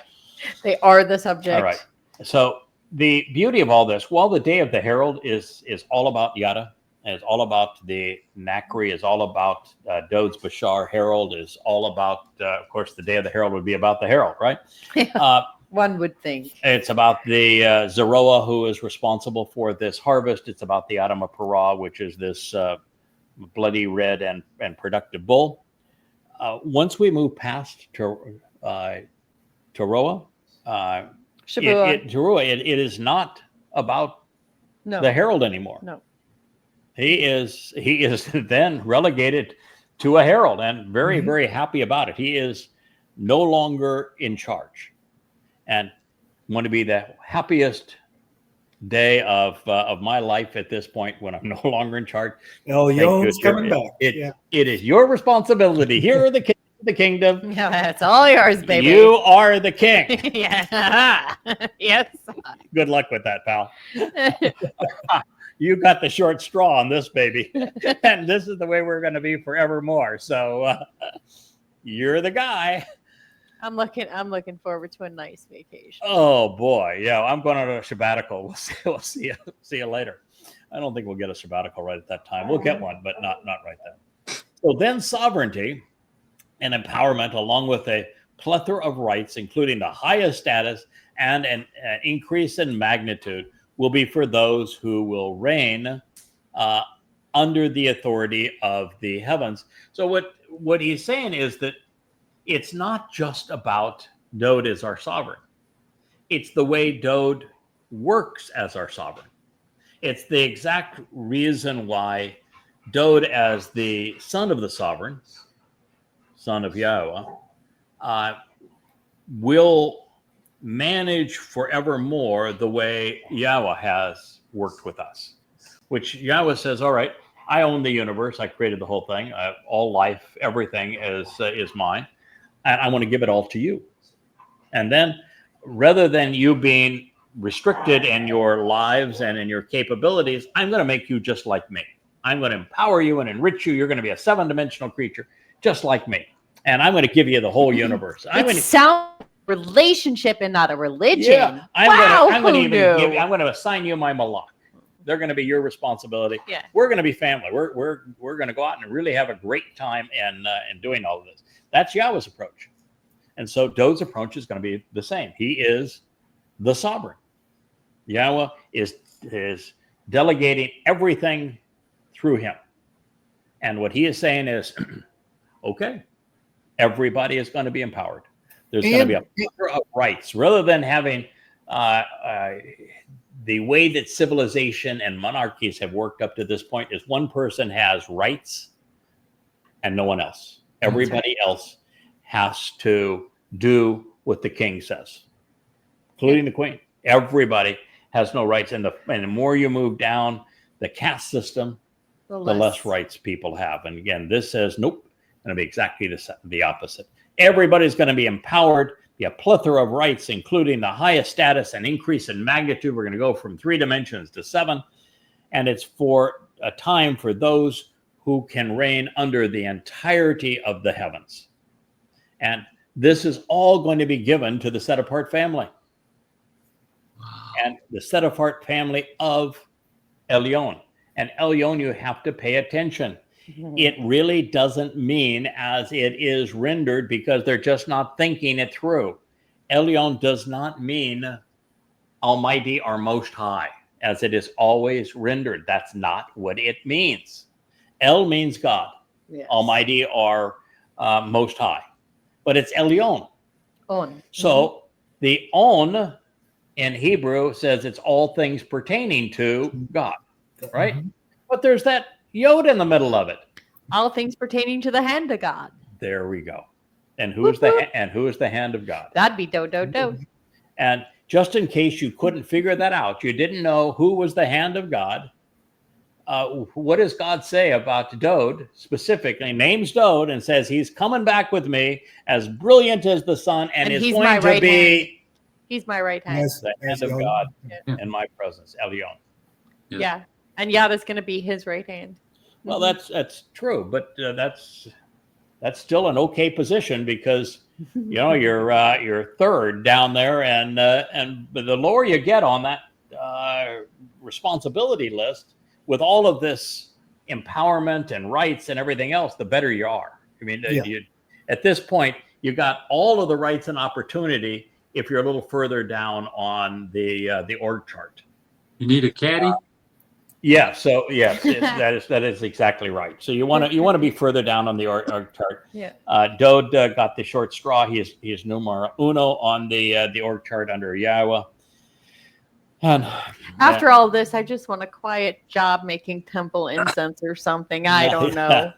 they are the subject. All right. So the beauty of all this, while the Day of the Herald is all about Yada, and it's all about the Nakri, is all about Dod's Bashar, Herald is all about, of course, the Day of the Herald would be about the Herald, right? One would think. It's about the Zeroah, who is responsible for this harvest. It's about the Adamah Parah, which is this bloody red and productive bull. Once we move past Towrah, it is not about the herald anymore. No. He is then relegated to a herald, and very, very happy about it. He is no longer in charge, and want to be the happiest day of my life at this point when I'm no longer in charge. Elyon's coming back. It is your responsibility. Here are the kings of the kingdom. Yeah, it's all yours, baby. You are the king. Yeah. Yes. Good luck with that, pal. You got the short straw on this, baby. And this is the way we're going to be forevermore. So you're the guy. I'm looking forward to a nice vacation. Oh boy, yeah, I'm going on a sabbatical. We'll see you later. I don't think we'll get a sabbatical right at that time. We'll get one, but not right then. So then, sovereignty and empowerment, along with a plethora of rights, including the highest status and an increase in magnitude, will be for those who will reign under the authority of the heavens. So what he's saying is that it's not just about Dode as our sovereign. It's the way Dode works as our sovereign. It's the exact reason why Dode, as the son of the sovereign, son of Yahowah, will manage forevermore the way Yahweh has worked with us, which Yahweh says, all right, I own the universe. I created the whole thing. All life, everything is mine. And I want to give it all to you. And then rather than you being restricted in your lives and in your capabilities, I'm going to make you just like me. I'm going to empower you and enrich you. You're going to be a 7-dimensional creature just like me. And I'm going to give you the whole universe. It sounds relationship and not a religion. Yeah, I'm going to assign you my malach. They're going to be your responsibility. Yeah. We're going to be family. We're going to go out and really have a great time in doing all of this. That's Yahweh's approach. And so Dode's approach is going to be the same. He is the sovereign. Yahweh is delegating everything through him. And what he is saying is, okay, everybody is going to be empowered. There's going to be a plethora of rights. Rather than having the way that civilization and monarchies have worked up to this point is one person has rights and no one else. Everybody else has to do what the king says, including the queen. Everybody has no rights. And the more you move down the caste system, the less rights people have. And again, this says, nope, going to be exactly the opposite. Everybody's going to be empowered, be a plethora of rights, including the highest status and increase in magnitude. We're going to go from 3 dimensions to 7. And it's for a time for those who can reign under the entirety of the heavens. And this is all going to be given to the set-apart family. And the set-apart family of Elyon. And Elyon, you have to pay attention. It really doesn't mean as it is rendered because they're just not thinking it through. Elyon does not mean Almighty or Most High, as it is always rendered. That's not what it means. El means God, yes. Almighty or Most High, but it's Elyon. On. So the on in Hebrew says it's all things pertaining to God, right? But there's that Yod in the middle of it. All things pertaining to the hand of God. There we go. And who is the hand of God? That'd be do. And just in case you couldn't figure that out, you didn't know who was the hand of God. What does God say about Dode specifically? Names Dode and says he's coming back with me, as brilliant as the sun, and is going to be. Hand. He's my right hand. The hand of God in my presence, Elyon. Yeah, and Yahweh's going to be his right hand. Well, that's true, but that's still an okay position because you're third down there, and the lower you get on that responsibility list with all of this empowerment and rights and everything else, the better you are. I mean, at this point, you got all of the rights and opportunity if you're a little further down on the org chart. You need a caddy. Yeah. So yes, that is exactly right. So you want to be further down on the org chart. Yeah. Dode got the short straw. He is numero uno on the org chart under Yahweh. And After all this, I just want a quiet job making temple incense or something. I don't know.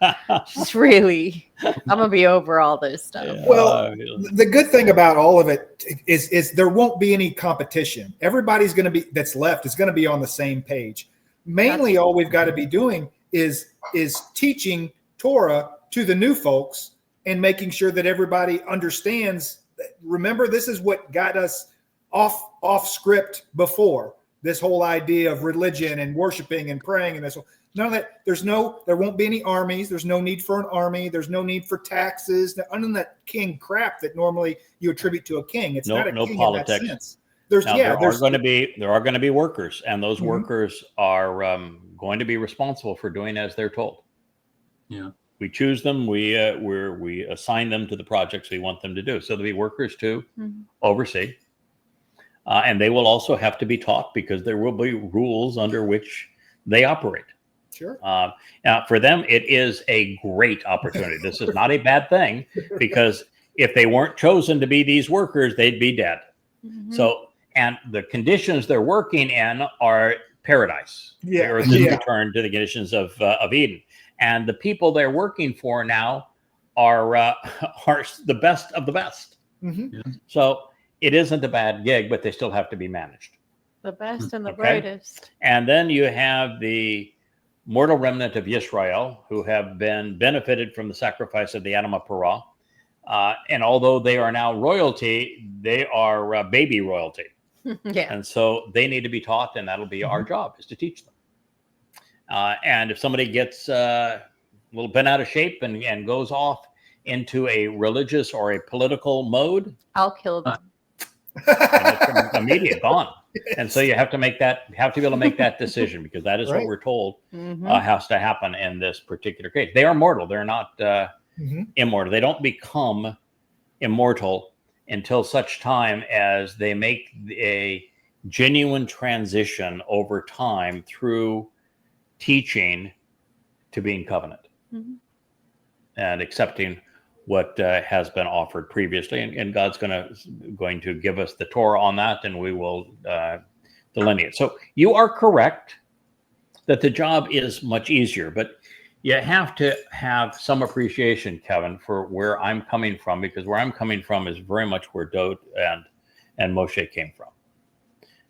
Just really, I'm gonna be over all this stuff. Well, the good thing about all of it is there won't be any competition. Everybody's going to be that's left is going to be on the same page. Mainly, all we've got to be doing is teaching Torah to the new folks and making sure that everybody understands. Remember, this is what got us off script before. This whole idea of religion and worshiping and praying and this. None of that. There won't be any armies. There's no need for an army. There's no need for taxes. None of that king crap that normally you attribute to a king. It's not a king politics. in that sense. There are going to be workers, and those workers are going to be responsible for doing as they're told. Yeah, we choose them. We assign them to the projects we want them to do. So there'll be workers to oversee, and they will also have to be taught because there will be rules under which they operate. Sure. Now, for them, it is a great opportunity. This is not a bad thing because if they weren't chosen to be these workers, they'd be dead. So, and the conditions they're working in are paradise. Yeah. The earth is returned to the conditions of Eden, and the people they're working for now are the best of the best. So it isn't a bad gig, but they still have to be managed. The best and the brightest. And then you have the mortal remnant of Yisrael who have been benefited from the sacrifice of the Adam of Torah. And although they are now royalty, they are baby royalty. And so they need to be taught, and that'll be our job, is to teach them. And if somebody gets a little bent out of shape and goes off into a religious or a political mode, I'll kill them. It's immediate, gone. And so you have to be able to make that decision because that is what we're told has to happen in this particular case. They are mortal. They're not immortal. They don't become immortal until such time as they make a genuine transition over time through teaching to being covenant and accepting what has been offered previously, and God's going to give us the Torah on that, and we will delineate. So you are correct that the job is much easier, but you have to have some appreciation, Kevin, for where I'm coming from, because where I'm coming from is very much where Dode and Moshe came from.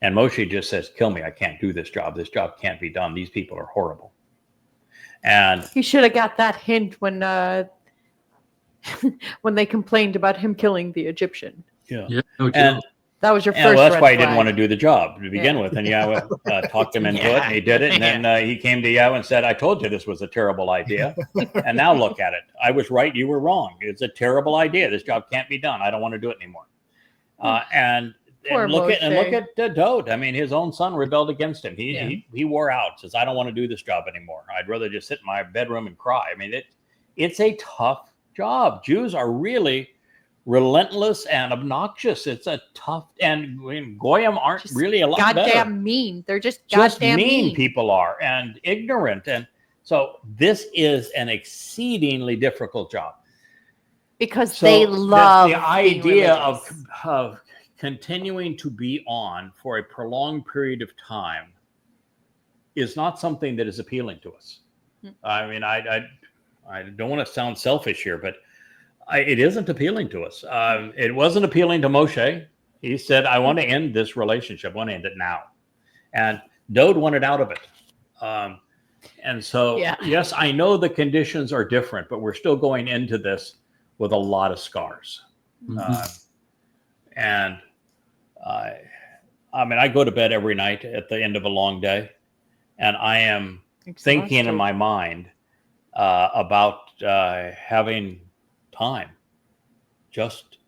And Moshe just says, "Kill me! I can't do this job. This job can't be done. These people are horrible." And he should have got that hint when when they complained about him killing the Egyptian. And that was your first. Well, that's red why he flag. didn't want to do the job to begin with. And Yahowah talked him into it, and he did it. And then he came to Yahowah and said, "I told you this was a terrible idea. And now look at it. I was right. You were wrong. It's a terrible idea. This job can't be done. I don't want to do it anymore." And look at Dode. I mean, his own son rebelled against him. He wore out. Says, "I don't want to do this job anymore. I'd rather just sit in my bedroom and cry." I mean, it's a tough job. Jews are really relentless and obnoxious. It's a tough, and Goyim aren't just really a lot better. Goddamn mean. They're just goddamn mean. People are, and ignorant. And so this is an exceedingly difficult job. Because they love the idea of continuing to be on for a prolonged period of time is not something that is appealing to us. I mean, I don't want to sound selfish here, but it isn't appealing to us. It wasn't appealing to Moshe. He said, "I want to end this relationship. I want to end it now." And Dode wanted out of it. And so, yes, I know the conditions are different, but we're still going into this with a lot of scars. And I mean, I go to bed every night at the end of a long day, and I am thinking in my mind about having time just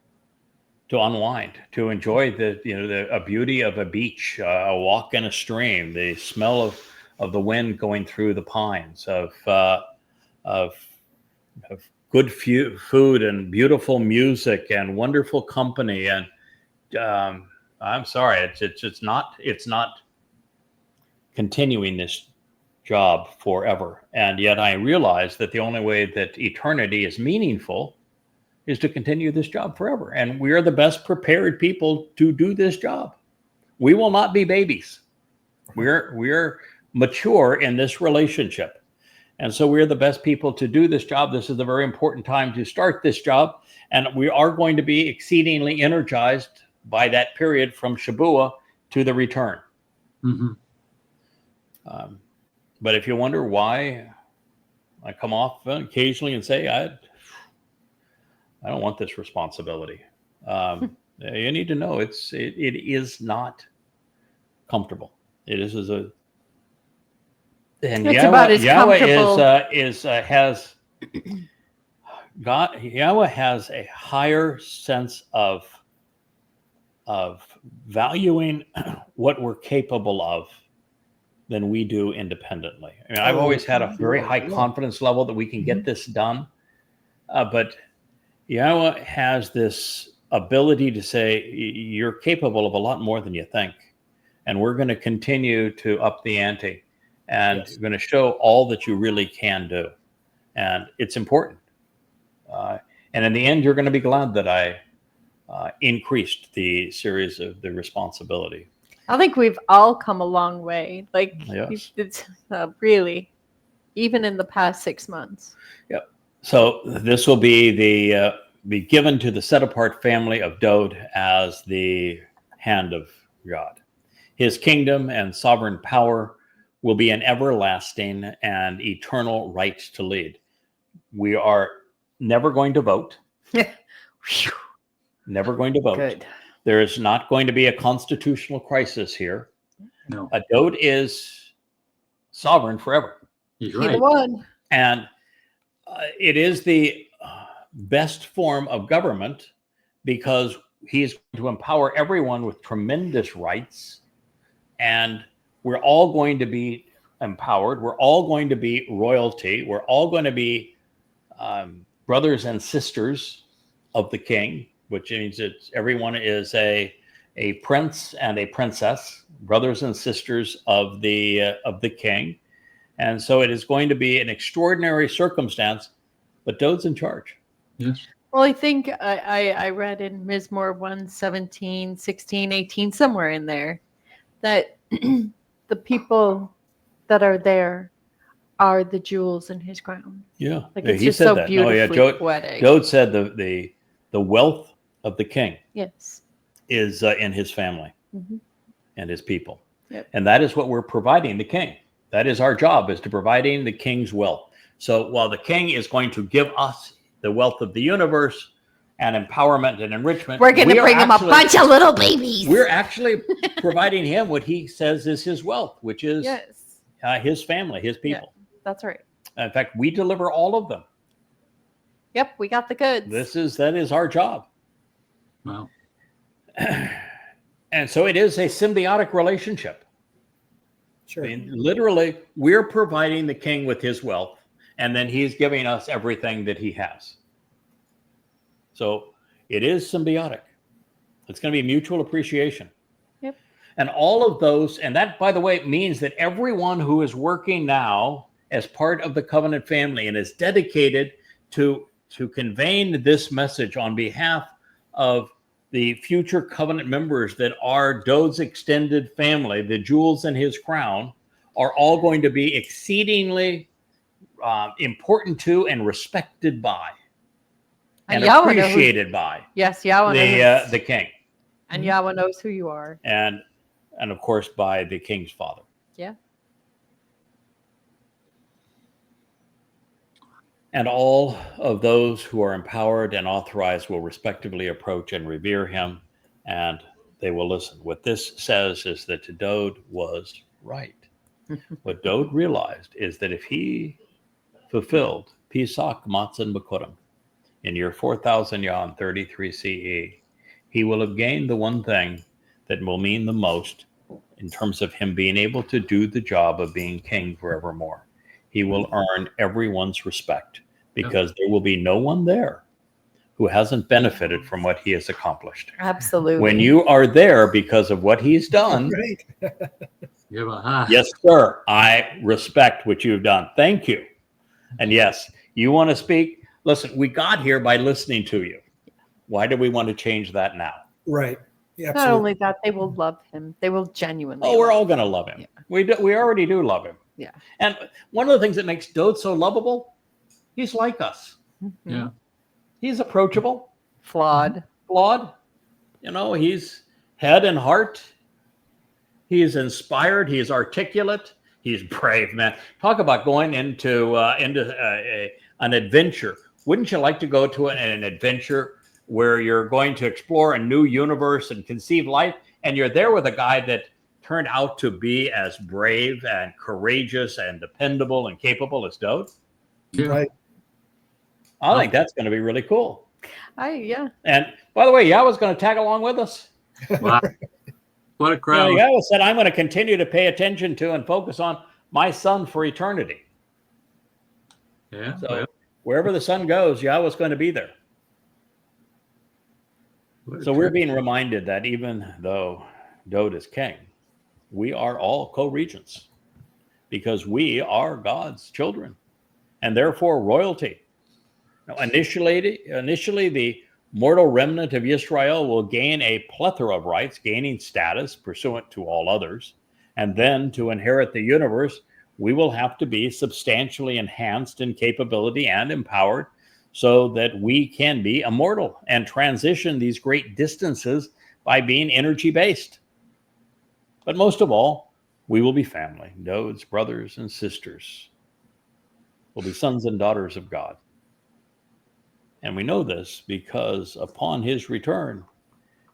to unwind, to enjoy the beauty of a beach, a walk in a stream, the smell of the wind going through the pines, of good food and beautiful music and wonderful company. And I'm sorry, it's not continuing this job forever. And yet I realize that the only way that eternity is meaningful is to continue this job forever. And we are the best prepared people to do this job. We will not be babies. We're mature in this relationship. And so we're the best people to do this job. This is a very important time to start this job. And we are going to be exceedingly energized by that period from Shabuah to the return. Mm-hmm. But if you wonder why I come off occasionally and say, I don't want this responsibility. You need to know it is not comfortable. It is and It's Yahowah, about as Yahowah has God. Yahowah has a higher sense of valuing what we're capable of than we do independently. I mean, I've always had a very high confidence level that we can get this done, but Yahowah has this ability to say, you're capable of a lot more than you think. And we're going to continue to up the ante and going to show all that you really can do. And it's important. And in the end, you're going to be glad that I increased the series of the responsibility. I think we've all come a long way. Like, Yes. it's really, even in the past 6 months. Yep. So this will be be given to the set apart family of Dod as the hand of God. His kingdom and sovereign power will be an everlasting and eternal right to lead. We are never going to vote. Never going to vote. Good. There is not going to be a constitutional crisis here. No, Dod is sovereign forever. he's He right. the one. And it is the best form of government because he's going to empower everyone with tremendous rights. And we're all going to be empowered. We're all going to be royalty. We're all going to be brothers and sisters of the king, which means that everyone is a prince and a princess, brothers and sisters of the king. And so it is going to be an extraordinary circumstance, but Dod's in charge. Yes. Well, I think I read in Mizmor 1:17, 16, 18, somewhere in there, that the people that are there are the jewels in his crown. Yeah, Like, it's he just said so that. beautifully poetic. Dod said the wealth of the king Yes. is in his family and his people. Yep. And that is what we're providing the king. That is our job, is to providing the king's wealth. So while the king is going to give us the wealth of the universe and empowerment and enrichment, We're going to bring him a bunch of little babies. We're actually providing him what he says is his wealth, which is Yes. his family, his people. Yeah, that's right. In fact, we deliver all of them. Yep, we got the goods. That is our job. Wow. And so it is a symbiotic relationship. Sure. I mean, literally, we're providing the king with his wealth, and then he's giving us everything that he has. So it is symbiotic. It's going to be mutual appreciation. Yep. And all of those, and that, by the way, means that everyone who is working now as part of the covenant family and is dedicated to conveying this message on behalf of the future covenant members that are Dod's extended family, the jewels in his crown, are all going to be exceedingly important to and respected by and Yahowah appreciated by Yahowah knows, the king. and Yahowah knows who you are. And of course by the king's father. Yeah. And all of those who are empowered and authorized will respectively approach and revere him, and they will listen. What this says is that Dod was right. What Dod realized is that if he fulfilled Pesach Matzon Bekurim in year 4000 Yah 33 CE, he will have gained the one thing that will mean the most in terms of him being able to do the job of being king forevermore. He will earn everyone's respect because there will be no one there who hasn't benefited from what he has accomplished. Absolutely. When you are there because of what he's done, Right. yes, sir, I respect what you've done. Thank you. And yes, you want to speak? Listen, we got here by listening to you. Why do we want to change that now? Right. Yeah, Not only that, they will love him. They will genuinely. Oh, we're love all him. going to love him. Yeah. We already do love him. Yeah. And one of the things that makes Dode so lovable, he's like us. Mhm. Yeah. He's approachable, Flawed. flawed. You know, he's head and heart. He is inspired. He is articulate. He's brave, man. Talk about going into an adventure. Wouldn't you like to go to an adventure where you're going to explore a new universe and conceive life, and you're there with a guy that turned out to be as brave and courageous and dependable and capable as Dode? Yeah. Right. I think that's going to be really cool. Yeah. And by the way, Yahowah's going to tag along with us. Wow. What a crowd. Yahowah said, I'm going to continue to pay attention to and focus on my son for eternity. Yeah. So Well, wherever the sun goes, Yahowah's going to be there. what a So we're trip. being reminded that even though Dode is king, we are all co-regents because we are God's children and therefore royalty. Now, initially, the mortal remnant of Israel will gain a plethora of rights, gaining status pursuant to all others. And then to inherit the universe, we will have to be substantially enhanced in capability and empowered so that we can be immortal and transition these great distances by being energy-based. But most of all, we will be family, Dodes, brothers, and sisters. We'll be sons and daughters of God. And we know this because upon his return,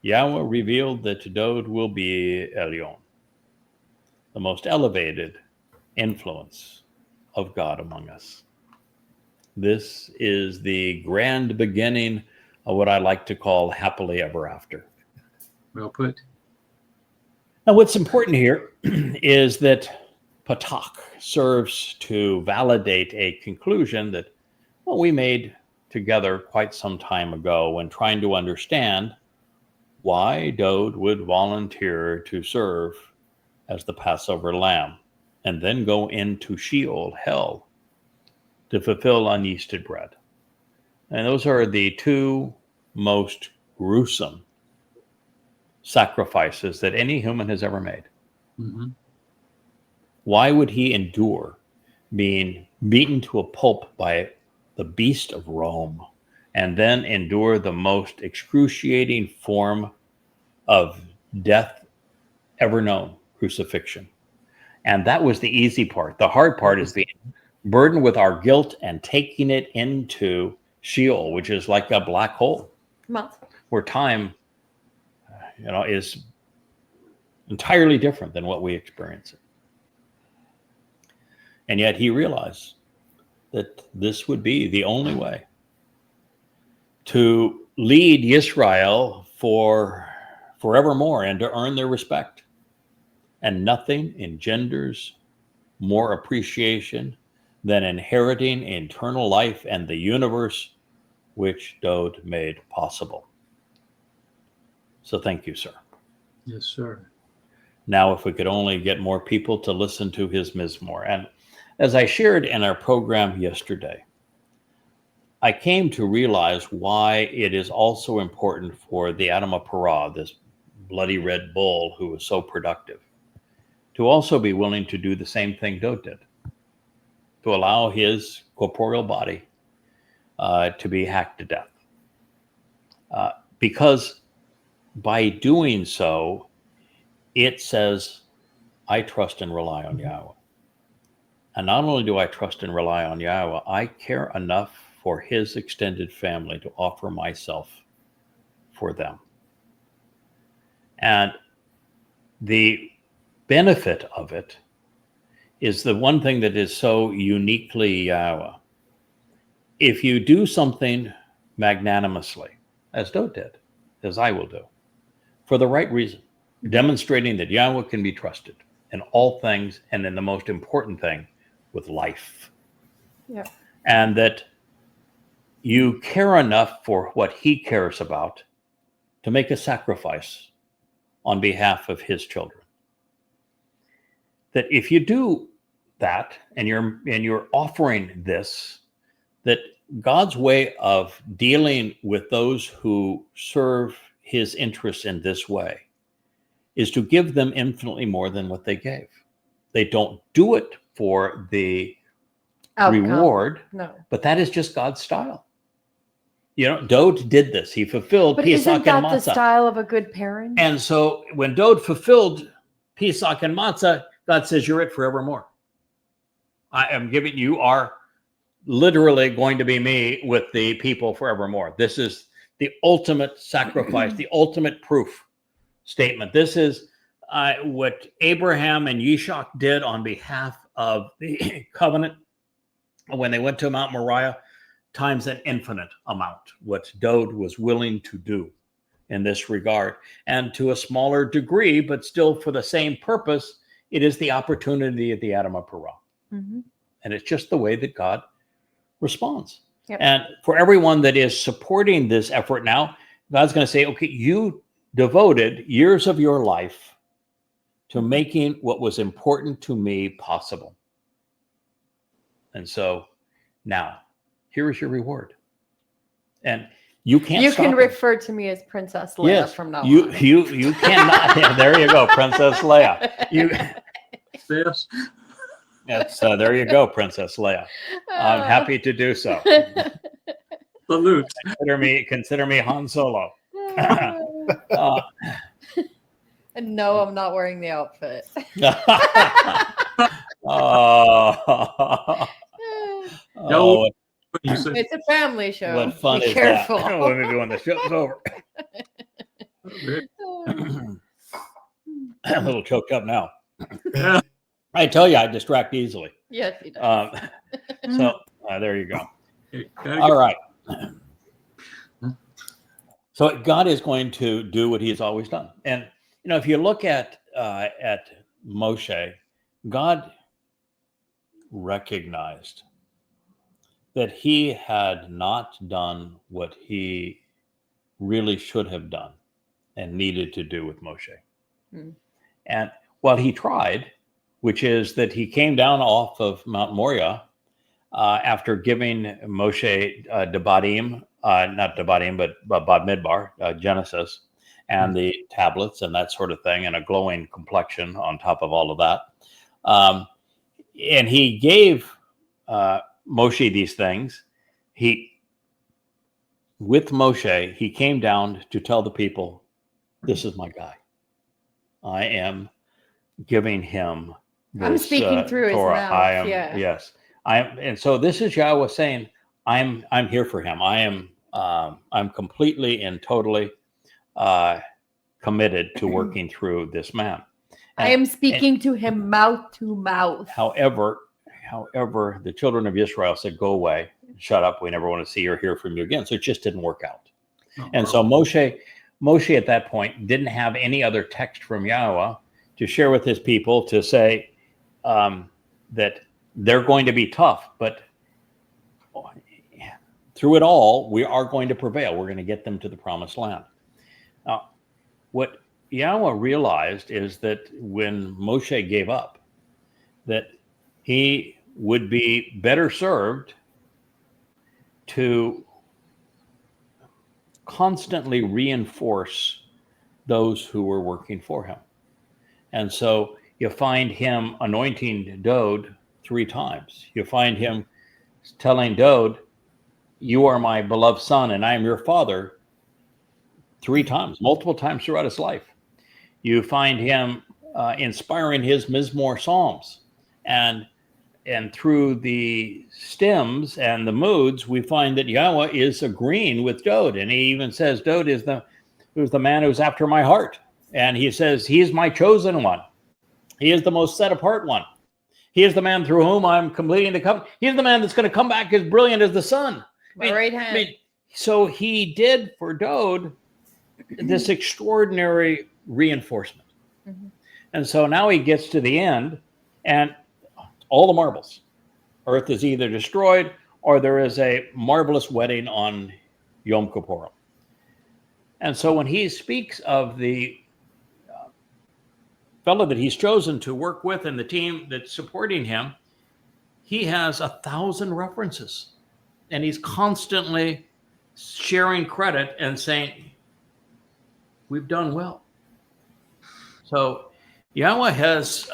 Yahowah revealed that Dode will be Elyon, the most elevated influence of God among us. This is the grand beginning of what I like to call happily ever after. Well put. Now, what's important here is that Patak serves to validate a conclusion that we made together quite some time ago when trying to understand why Dode would volunteer to serve as the Passover lamb and then go into Sheol, hell, to fulfill unyeasted bread. And those are the two most gruesome sacrifices that any human has ever made. Mm-hmm. Why would he endure being beaten to a pulp by the beast of Rome and then endure the most excruciating form of death ever known, crucifixion? And that was the easy part. The hard part is being burdened with our guilt and taking it into Sheol, which is like a black hole where time is entirely different than what we experience it. And yet he realized that this would be the only way to lead Israel for forevermore and to earn their respect. And nothing engenders more appreciation than inheriting eternal life and the universe which Dode made possible. So thank you, sir. Yes, sir. Now, if we could only get more people to listen to his Mizmor. And as I shared in our program yesterday, I came to realize why it is also important for the Adama Parah, this bloody red bull who was so productive, to also be willing to do the same thing Dode did, to allow his corporeal body to be hacked to death. Because by doing so, it says, I trust and rely on Yahowah. And not only do I trust and rely on Yahowah, I care enough for his extended family to offer myself for them. And the benefit of it is the one thing that is so uniquely Yahowah. If you do something magnanimously, as Dode did, as I will do, for the right reason, demonstrating that Yahowah can be trusted in all things and in the most important thing, with life. Yeah. And that you care enough for what he cares about to make a sacrifice on behalf of his children. That if you do that and you're offering this, that God's way of dealing with those who serve his interests in this way is to give them infinitely more than what they gave. They don't do it for the Outcome. reward, No. but that is just God's style. You know, Dode did this. He fulfilled But Pesach isn't and that the Matzah. style of a good parent? And so when Dode fulfilled Pesach and Matzah, God says, you're it forevermore. I am giving, you are literally going to be me with the people forevermore. This is the ultimate sacrifice, the ultimate proof statement. This is what Abraham and Yishak did on behalf of the covenant when they went to Mount Moriah, times an infinite amount, what Dode was willing to do in this regard. And to a smaller degree, but still for the same purpose, it is the opportunity at the Adam of Perah. Mm-hmm. And it's just the way that God responds. Yep. And for everyone that is supporting this effort now, God's going to say, okay, you devoted years of your life to making what was important to me possible. And so now, here is your reward. And you can't You stop can it. refer to me as Princess Leia Yes, from now you on. you cannot. Yeah, there you go, Princess Leia. Yes. That's there you go, Princess Leia. I'm happy to do so. Salute. Consider me Han Solo. And no, I'm not wearing the outfit. Oh, You said, It's a family show. what fun Be is careful. that? Well, maybe when the show's over. I'm a little choked up now. yeah. I tell you, I distract easily. Yes, he does. So there you go. Hey, All right. So God is going to do what He's always done, and you know, if you look at Moshe, God recognized that he had not done what he really should have done and needed to do with Moshe. Mm. And while he tried, which is that he came down off of Mount Moriah after giving Moshe Debadim, not Debadim, but Bamidbar, Genesis, and the tablets and that sort of thing, and a glowing complexion on top of all of that. And he gave Moshe these things. With Moshe, he came down to tell the people, this is my guy. I am giving him this, I'm speaking through Torah. his mouth. I am, yeah. yes. And so this is Yahweh saying, I'm here for him. I'm completely and totally committed to working through this man. I am speaking to him mouth to mouth. However, the children of Israel said, go away, shut up. We never want to see or hear from you again. So it just didn't work out. And so Moshe at that point didn't have any other text from Yahweh to share with his people to say that they're going to be tough, but through it all, we are going to prevail. We're going to get them to the promised land. Now, what Yahweh realized is that when Moshe gave up, that he would be better served to constantly reinforce those who were working for him. And so you find him anointing Dode 3 times. You find him telling Dode, you are my beloved son and I am your father 3 times, multiple times throughout his life. You find him inspiring his Mizmor Psalms. And through the stems and the moods, we find that Yahweh is agreeing with Dode. And he even says, Dode is the man who's after my heart. And he says, he is my chosen one. He is the most set apart one. He is the man through whom I'm completing the covenant. He is the man that's going to come back as brilliant as the sun. My right hand. So he did for Dode this extraordinary reinforcement. Mm-hmm. And so now he gets to the end and all the marbles. Earth is either destroyed or there is a marvelous wedding on Yom Kippur. And so when he speaks of the fellow that he's chosen to work with and the team that's supporting him, he has 1,000 references. And he's constantly sharing credit and saying, we've done well. So Yahweh has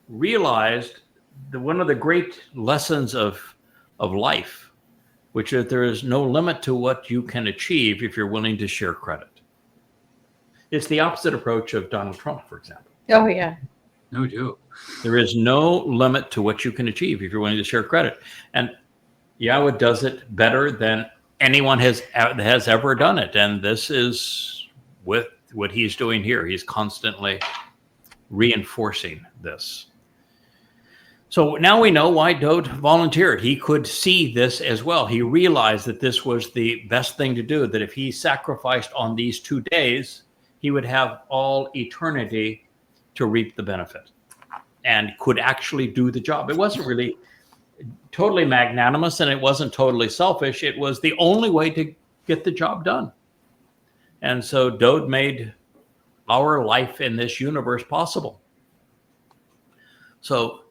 realized that one of the great lessons of life, which is there is no limit to what you can achieve if you're willing to share credit. It's the opposite approach of Donald Trump, for example. Oh, yeah. No joke. There is no limit to what you can achieve if you're willing to share credit. And Yahweh does it better than anyone has ever done it. And this is with what he's doing here. He's constantly reinforcing this. So now we know why Dowd volunteered. He could see this as well. He realized that this was the best thing to do, that if he sacrificed on these 2 days, he would have all eternity to reap the benefit and could actually do the job. It wasn't really totally magnanimous and it wasn't totally selfish. It was the only way to get the job done. And so Dowd made our life in this universe possible. So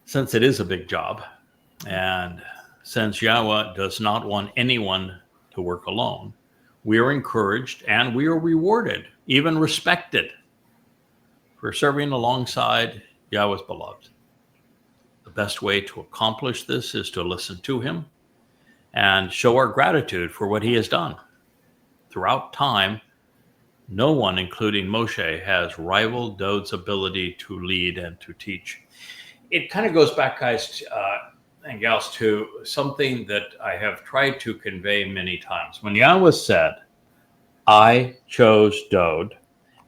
since it is a big job, and since Yahweh does not want anyone to work alone, we are encouraged and we are rewarded, even respected, for serving alongside Yahweh's beloved. The best way to accomplish this is to listen to him and show our gratitude for what he has done. Throughout time, no one, including Moshe, has rivaled Dowd's ability to lead and to teach. It kind of goes back, guys and gals, to something that I have tried to convey many times. When Yahweh said, I chose Dowd,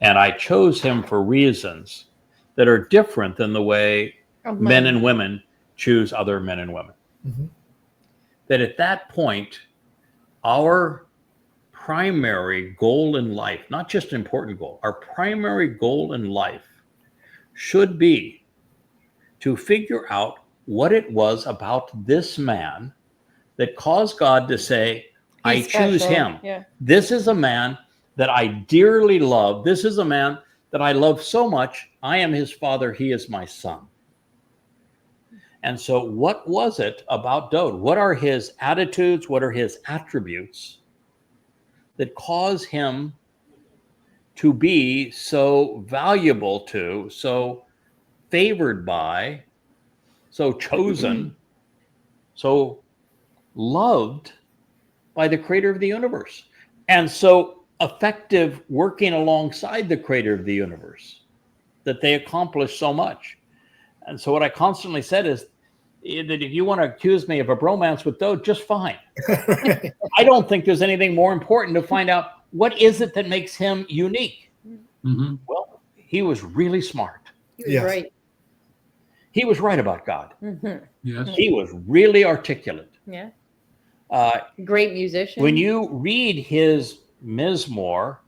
and I chose him for reasons that are different than the way men and women choose other men and women. Mhm. That at that point, our primary goal in life, not just an important goal, our primary goal in life should be to figure out what it was about this man that caused God to say, I choose him. Yeah. This is a man that I dearly love. This is a man that I love so much. I am his father. He is my son. And so what was it about Dowd? What are his attitudes? What are his attributes that cause him to be so valuable to, so favored by, so chosen, so loved by the creator of the universe, and so effective working alongside the creator of the universe, that they accomplish so much? And so what I constantly said is that if you want to accuse me of a bromance with Dowd, just fine. I don't think there's anything more important to find out what is it that makes him unique. Mm-hmm. Well, he was really smart. He was Yes. right. He was right about God. Mm-hmm. Yes. He was really articulate. Yeah. Great musician. When you read his Mizmor,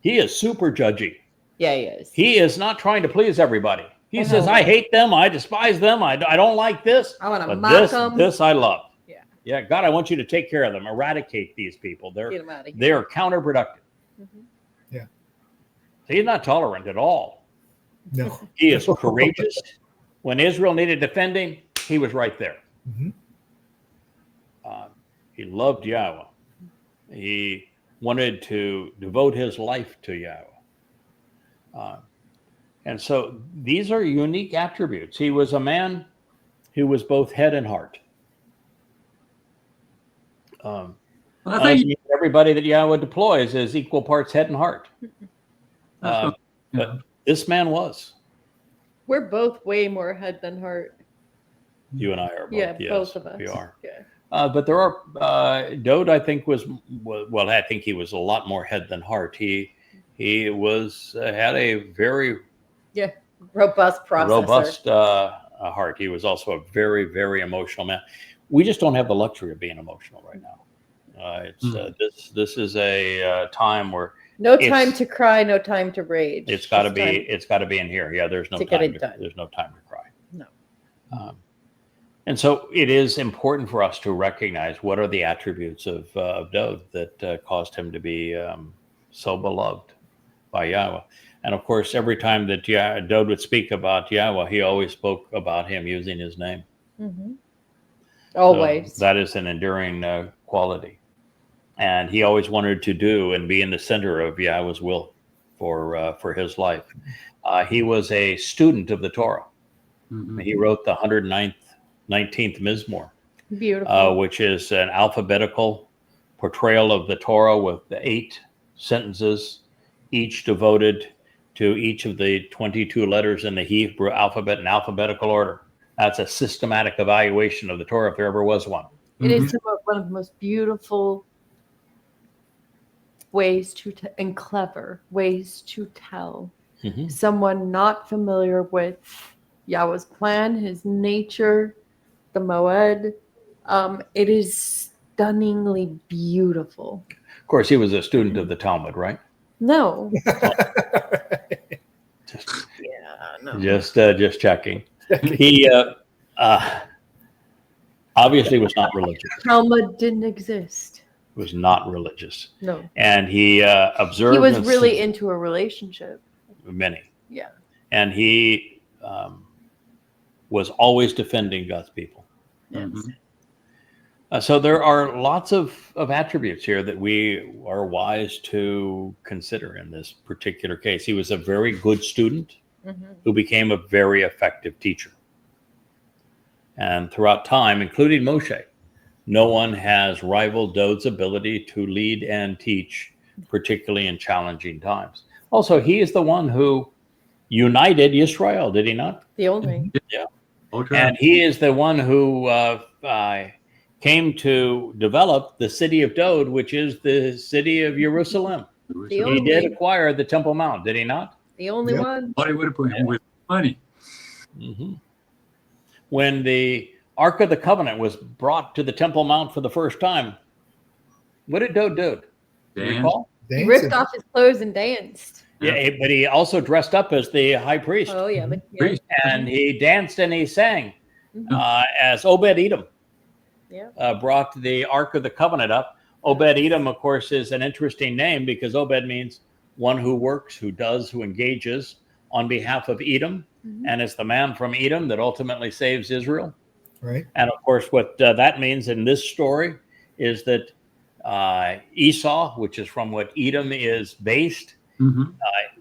he is super judgy. Yeah, he is. He is not trying to please everybody. He I says, know. I hate them. I despise them. I don't like this. I want to But mock them. this I love. Yeah. Yeah, God, I want you to take care of them. Eradicate these people. Get him out of here. They're counterproductive. Mhm. Yeah. So he's not tolerant at all. No. He is courageous. When Israel needed defending, he was right there. Mhm. He loved Yahweh. He wanted to devote his life to Yahweh. And so these are unique attributes. He was a man who was both head and heart. I Doesn't think mean everybody that Yahweh deploys is equal parts head and heart. that's But this man was. We're both way more head than heart. You and I are both. Yeah, yes, both of us. We are. Yeah. But there are Dowd, I think, was well. I think he was a lot more head than heart. He was had a very Robust processor. robust heart. He was also a very, very emotional man. We just don't have the luxury of being emotional right now. This is a time where No It's- time to cry, no time to rage. it's got to Just be time- it's got to be in here. Yeah, there's no to time. get it done. There's no time to cry. No. And so it is important for us to recognize what are the attributes of Dowd that caused him to be so beloved by Yahweh. And of course, every time that Dowd would speak about Yahweh, he always spoke about him using his name. Mhm. So Always. that is an enduring quality. And he always wanted to do and be in the center of Yahweh's will for his life. He was a student of the Torah. Mhm. He wrote the 119th Mizmor, Beautiful. which is an alphabetical portrayal of the Torah with the 8 sentences, each devoted to each of the 22 letters in the Hebrew alphabet in alphabetical order. That's a systematic evaluation of the Torah, if there ever was one. It is one of the most beautiful ways to and clever ways to tell Mhm. someone not familiar with Yahweh's plan, his nature, the Moed. It is stunningly beautiful. Of course, he was a student of the Talmud, right? No. Just checking. He obviously was not religious. Talmud didn't exist. Was not religious, No. and he observed. He was really into a relationship. many, Yeah. and he was always defending God's people. Yes. So there are lots of attributes here that we are wise to consider in this particular case. He was a very good student who became a very effective teacher. And throughout time, including Moshe, no one has rivaled Dod's ability to lead and teach, particularly in challenging times. Also, he is the one who united Israel, did he not? The only. Yeah. Okay. And he is the one who came to develop the city of Dod, which is the city of Jerusalem. The He only. did acquire the Temple Mount, did he not? The only Yep. one. Why would have put him with money? Mm-hmm. When the Ark of the Covenant was brought to the Temple Mount for the first time, what did Dod do? Do you Dan? recall? He Dancing. ripped off his clothes and danced. Yeah, but he also dressed up as the high priest, Oh yeah, but yeah. Priest. and he danced and he sang Mhm. as Obed-Edom Yeah. brought the Ark of the Covenant up. Obed-Edom, of course, is an interesting name because Obed means one who works, who does, who engages on behalf of Edom, Mhm. and it's the man from Edom that ultimately saves Israel. Right. And of course, what that means in this story is that Esau, which is from what Edom is based, Mhm.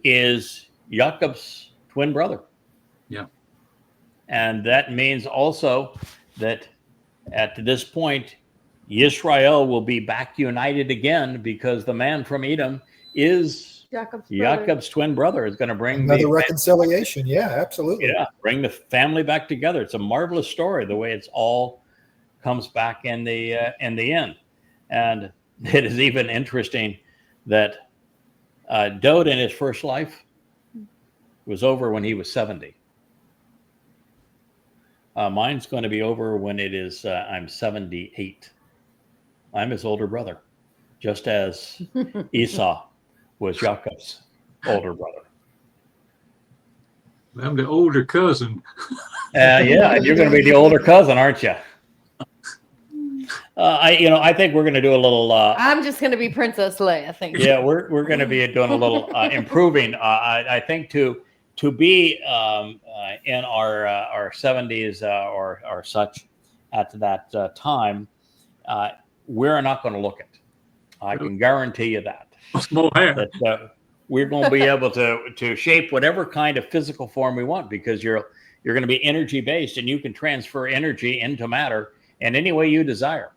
is Jacob's twin brother. Yeah. And that means also that at this point, Israel will be back united again because the man from Edom is Jacob's brother. Jacob's twin brother, is going to bring Another the reconciliation. Yeah, absolutely. bring the family back together. It's a marvelous story, the way it's all comes back in the end. And it is even interesting that Dod in his first life was over when he was 70. Mine's going to be over when it is I'm 78. I'm his older brother, just as Esau was Jacob's older brother. I'm the older cousin. Yeah, you're going to be the older cousin, aren't you? I think we're going to do a little. I'm just gonna be Princess Leia, I think. Yeah, we're going to be doing a little improving. I think to be in our 70s or such at that time, we're not going to look it. I can guarantee you that. Small hair. That we're going to be able to shape whatever kind of physical form we want because you're going to be energy based and you can transfer energy into matter in any way you desire.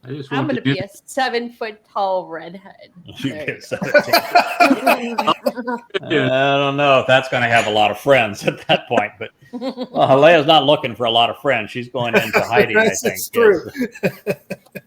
I just I'm want gonna be a 7-foot tall redhead. You There get you 17. I don't know if that's going to have a lot of friends at that point, but Leia's not looking for a lot of friends. She's going into hiding, I think. That's true.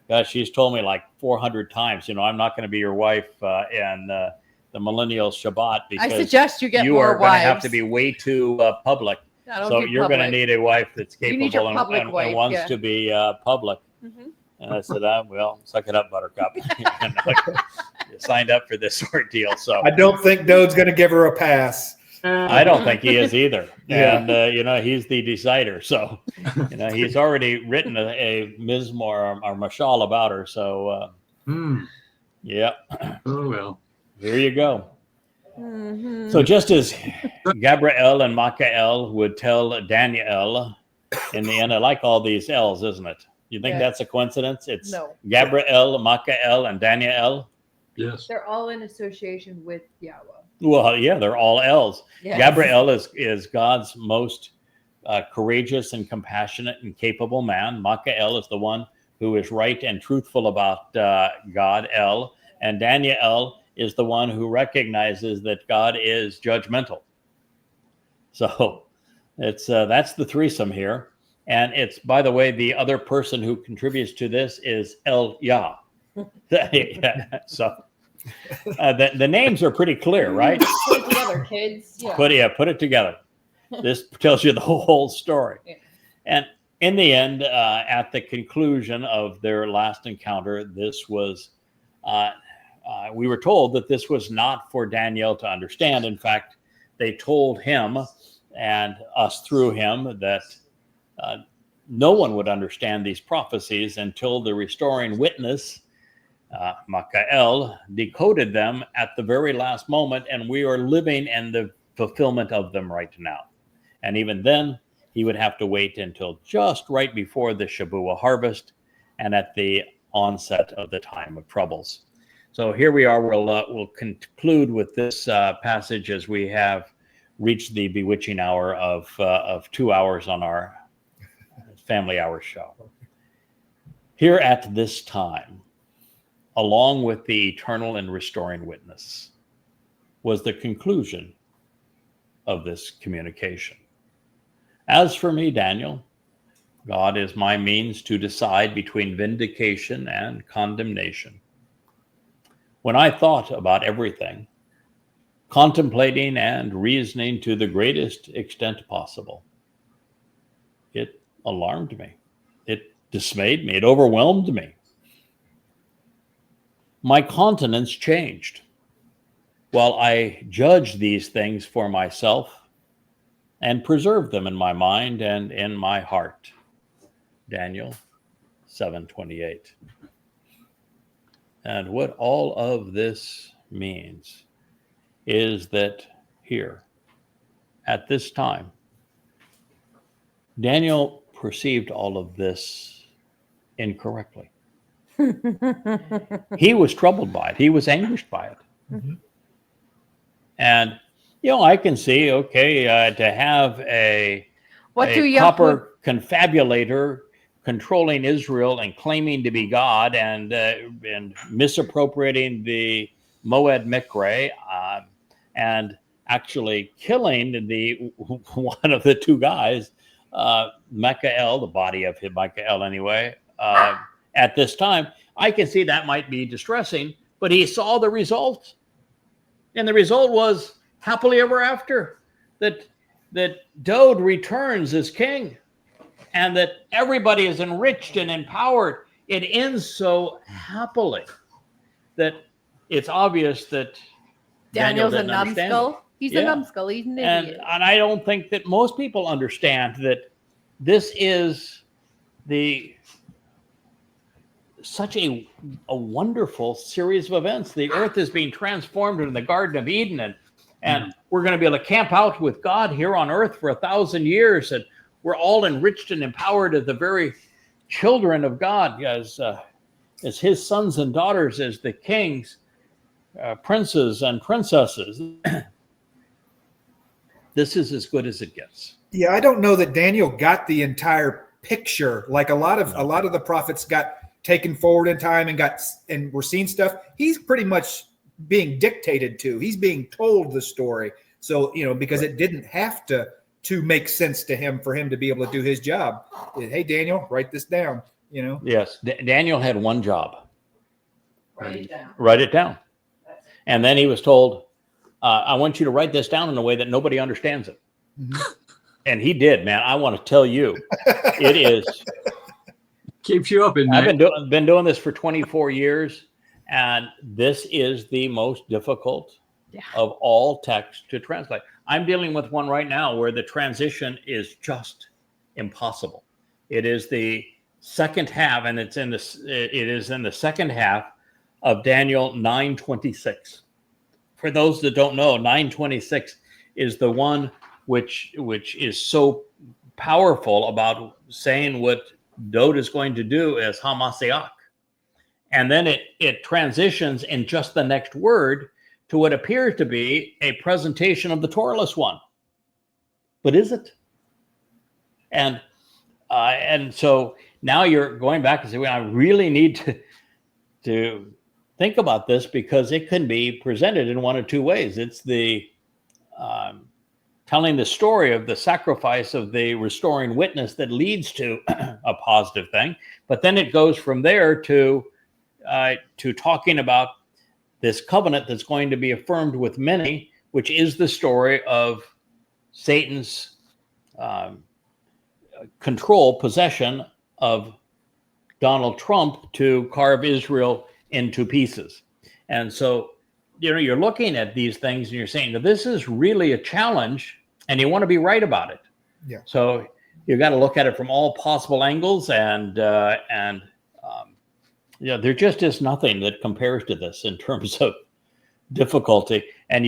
Yes. She's told me like 400 times, I'm not going to be your wife in the millennial Shabbat I because suggest you get you more are going to wives. have to be way too public. I don't So do you're going to public. need a wife that's You need your capable public and wife, wants yeah. to be public. Mhm. And I said, well, suck it up, Buttercup. You signed up for this ordeal. So I don't think Dod's going to give her a pass. I don't think he is either. Yeah. And, he's the decider. So, he's already written a mizmor or mashal about her. So, yeah, Oh, well. here you go. Mhm. So just as Gabriel and Michael would tell Daniel in the end, I like all these L's, isn't it? You think Yeah. that's a coincidence? It's No. Gabriel, Michael, and Daniel. Yes. They're all in association with Yahweh. Well, yeah, they're all L's. Yes. Gabriel is God's most courageous and compassionate and capable man. Michael is the one who is right and truthful about God, L. And Daniel is the one who recognizes that God is judgmental. So it's that's the threesome here. And it's, by the way, the other person who contributes to this is El Yah. Yeah, so the names are pretty clear, right? Put it together, kids. Yeah. Put it together. This tells you the whole story. Yeah. And in the end, at the conclusion of their last encounter, this was, we were told that this was not for Daniel to understand. In fact, they told him and us through him that no one would understand these prophecies until the restoring witness, Michael, decoded them at the very last moment, and we are living in the fulfillment of them right now. And even then, he would have to wait until just right before the Shabuah harvest and at the onset of the time of troubles. So here we are. We'll conclude with this passage as we have reached the bewitching hour of 2 hours on our Family Hour show. Here at this time, along with the eternal and restoring witness, was the conclusion of this communication. As for me, Daniel, God is my means to decide between vindication and condemnation. When I thought about everything, contemplating and reasoning to the greatest extent possible, it alarmed me. It dismayed me. It overwhelmed me. My countenance changed while I judged these things for myself and preserved them in my mind and in my heart. Daniel 7:28. And what all of this means is that here, at this time, Daniel perceived all of this incorrectly. He was troubled by it. He was anguished by it. Mm-hmm. And, I can see, to have a do copper confabulator controlling Israel and claiming to be God and misappropriating the Moed Mikre and actually killing the one of the two guys, Michael, the body of him, Michael anyway, at this time, I can see that might be distressing, but he saw the result. And the result was happily ever after, that Dode returns as king and that everybody is enriched and empowered. It ends so happily that it's obvious that Daniel's a doesn't understand it. numbskull. He's a numbskull. He's an idiot. And I don't think that most people understand that this is such a wonderful series of events. The earth is being transformed into the Garden of Eden, and we're going to be able to camp out with God here on earth for 1,000 years, and we're all enriched and empowered as the very children of God, as his sons and daughters, as the kings, princes and princesses. This is as good as it gets. Yeah, I don't know that Daniel got the entire picture. Like a lot of the prophets got taken forward in time and we're seeing stuff. He's pretty much being dictated to. He's being told the story. So, because it didn't have to make sense to him for him to be able to do his job. Hey, Daniel, write this down, Yes. Daniel had one job. Write it down. And then he was told, I want you to write this down in a way that nobody understands it. Mm-hmm. And he did, man. I want to tell you, it is. Keeps you up at night. I've been doing this for 24 years, and this is the most difficult of all text to translate. I'm dealing with one right now where the transition is just impossible. It is the second half, and it is in the second half of Daniel 9:26. For those that don't know, 9:26 is the one which is so powerful about saying what Dode is going to do is Hamasiach. And then it transitions in just the next word to what appears to be a presentation of the Torahless one. But is it? And so now you're going back and saying, well, I really need to think about this, because it can be presented in one of two ways. It's the telling the story of the sacrifice of the restoring witness that leads to a positive thing. But then it goes from there to talking about this covenant that's going to be affirmed with many, which is the story of Satan's control, possession of Donald Trump to carve Israel into pieces. And so, you're looking at these things and you're saying, now, this is really a challenge, and you want to be right about it. Yeah. So you got to look at it from all possible angles, and there just is nothing that compares to this in terms of difficulty. And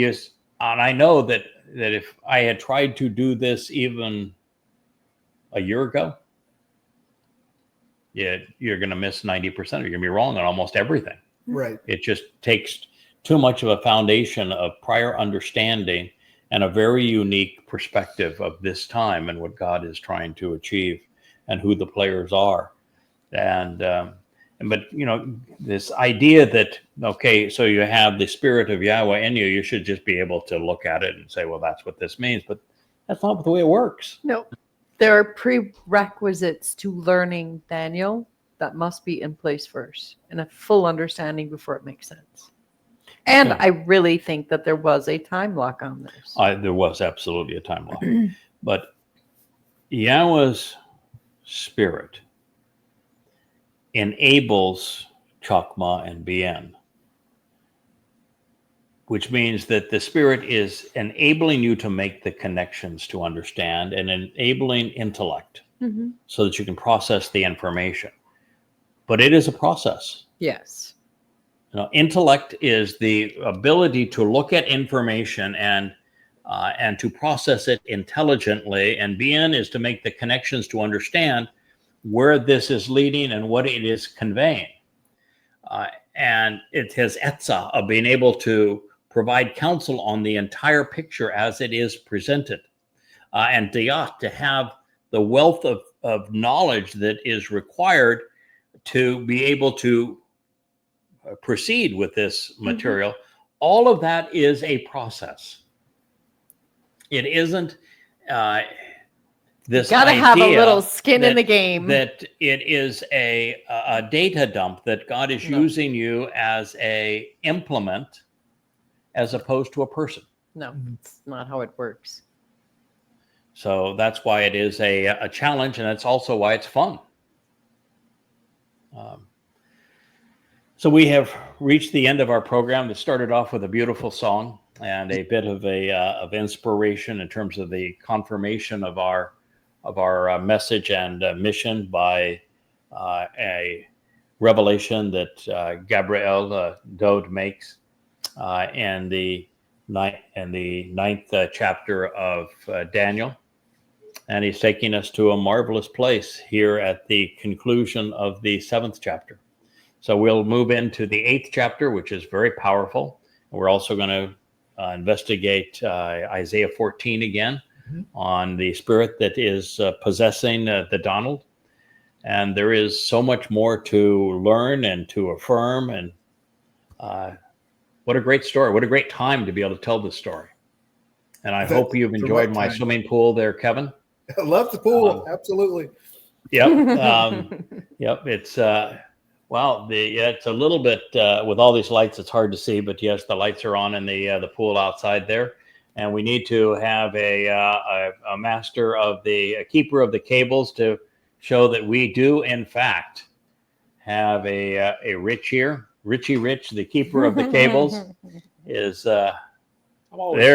I know that if I had tried to do this even a year ago, you're going to miss 90%. You're going to be wrong on almost everything. Right. It just takes too much of a foundation of prior understanding and a very unique perspective of this time and what God is trying to achieve and who the players are. But this idea that, okay, so you have the Spirit of Yahweh in you should just be able to look at it and say, well, that's what this means. But that's not the way it works. No, there are prerequisites to learning Daniel that must be in place first, and a full understanding before it makes sense. And I really think that there was a time lock on this. There was absolutely a time lock. But Yahweh's Spirit enables Chokmah and Bien, which means that the Spirit is enabling you to make the connections to understand and enabling intellect so that you can process the information. But it is a process. Yes. Intellect is the ability to look at information and to process it intelligently, and Bien is to make the connections to understand where this is leading and what it is conveying. And it has etzah of being able to provide counsel on the entire picture as it is presented, and diyat, to have the wealth of knowledge that is required to be able to proceed with this material. All of that is a process. It isn't this gotta idea have a little skin in the game, that it is a data dump, that God is using you as a implement as opposed to a person. No, it's not how it works. So that's why it is a challenge, and that's also why it's fun. So we have reached the end of our program. It started off with a beautiful song and a bit of inspiration in terms of the confirmation of our message and mission by a revelation that Gabriel Dode makes in the ninth chapter of Daniel. And he's taking us to a marvelous place here at the conclusion of the 7th chapter. So we'll move into the 8th chapter, which is very powerful. We're also going to investigate Isaiah 14 again on the spirit that is possessing the Donald. And there is so much more to learn and to affirm. And what a great story. What a great time to be able to tell this story. And I hope you've enjoyed my swimming pool there, Kevin. I love the pool. Absolutely. Yep. Yep. It's it's a little bit with all these lights, it's hard to see, but yes, the lights are on in the pool outside there. And we need to have a master of a keeper of the cables to show that we do in fact have a Rich here. Richie Rich, the keeper of the cables, is there.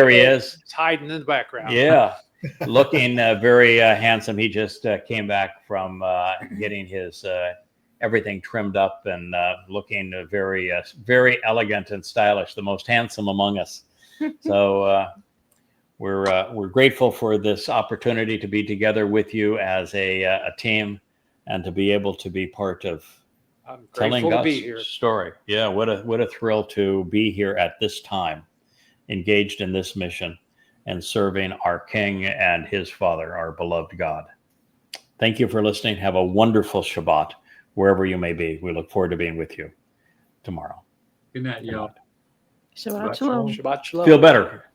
He is. It's hiding in the background. Yeah. Looking very handsome. He just came back from getting his everything trimmed up and looking very, very elegant and stylish, the most handsome among us. So we're grateful for this opportunity to be together with you as a team and to be able to be part of I'm telling grateful to be God's here. story. Yeah, what a thrill to be here at this time, engaged in this mission and serving our King and his Father, our beloved God. Thank you for listening. Have a wonderful Shabbat, wherever you may be. We look forward to being with you tomorrow. Good night, Good y'all. night. Shabbat shalom. Shabbat shalom. Feel better.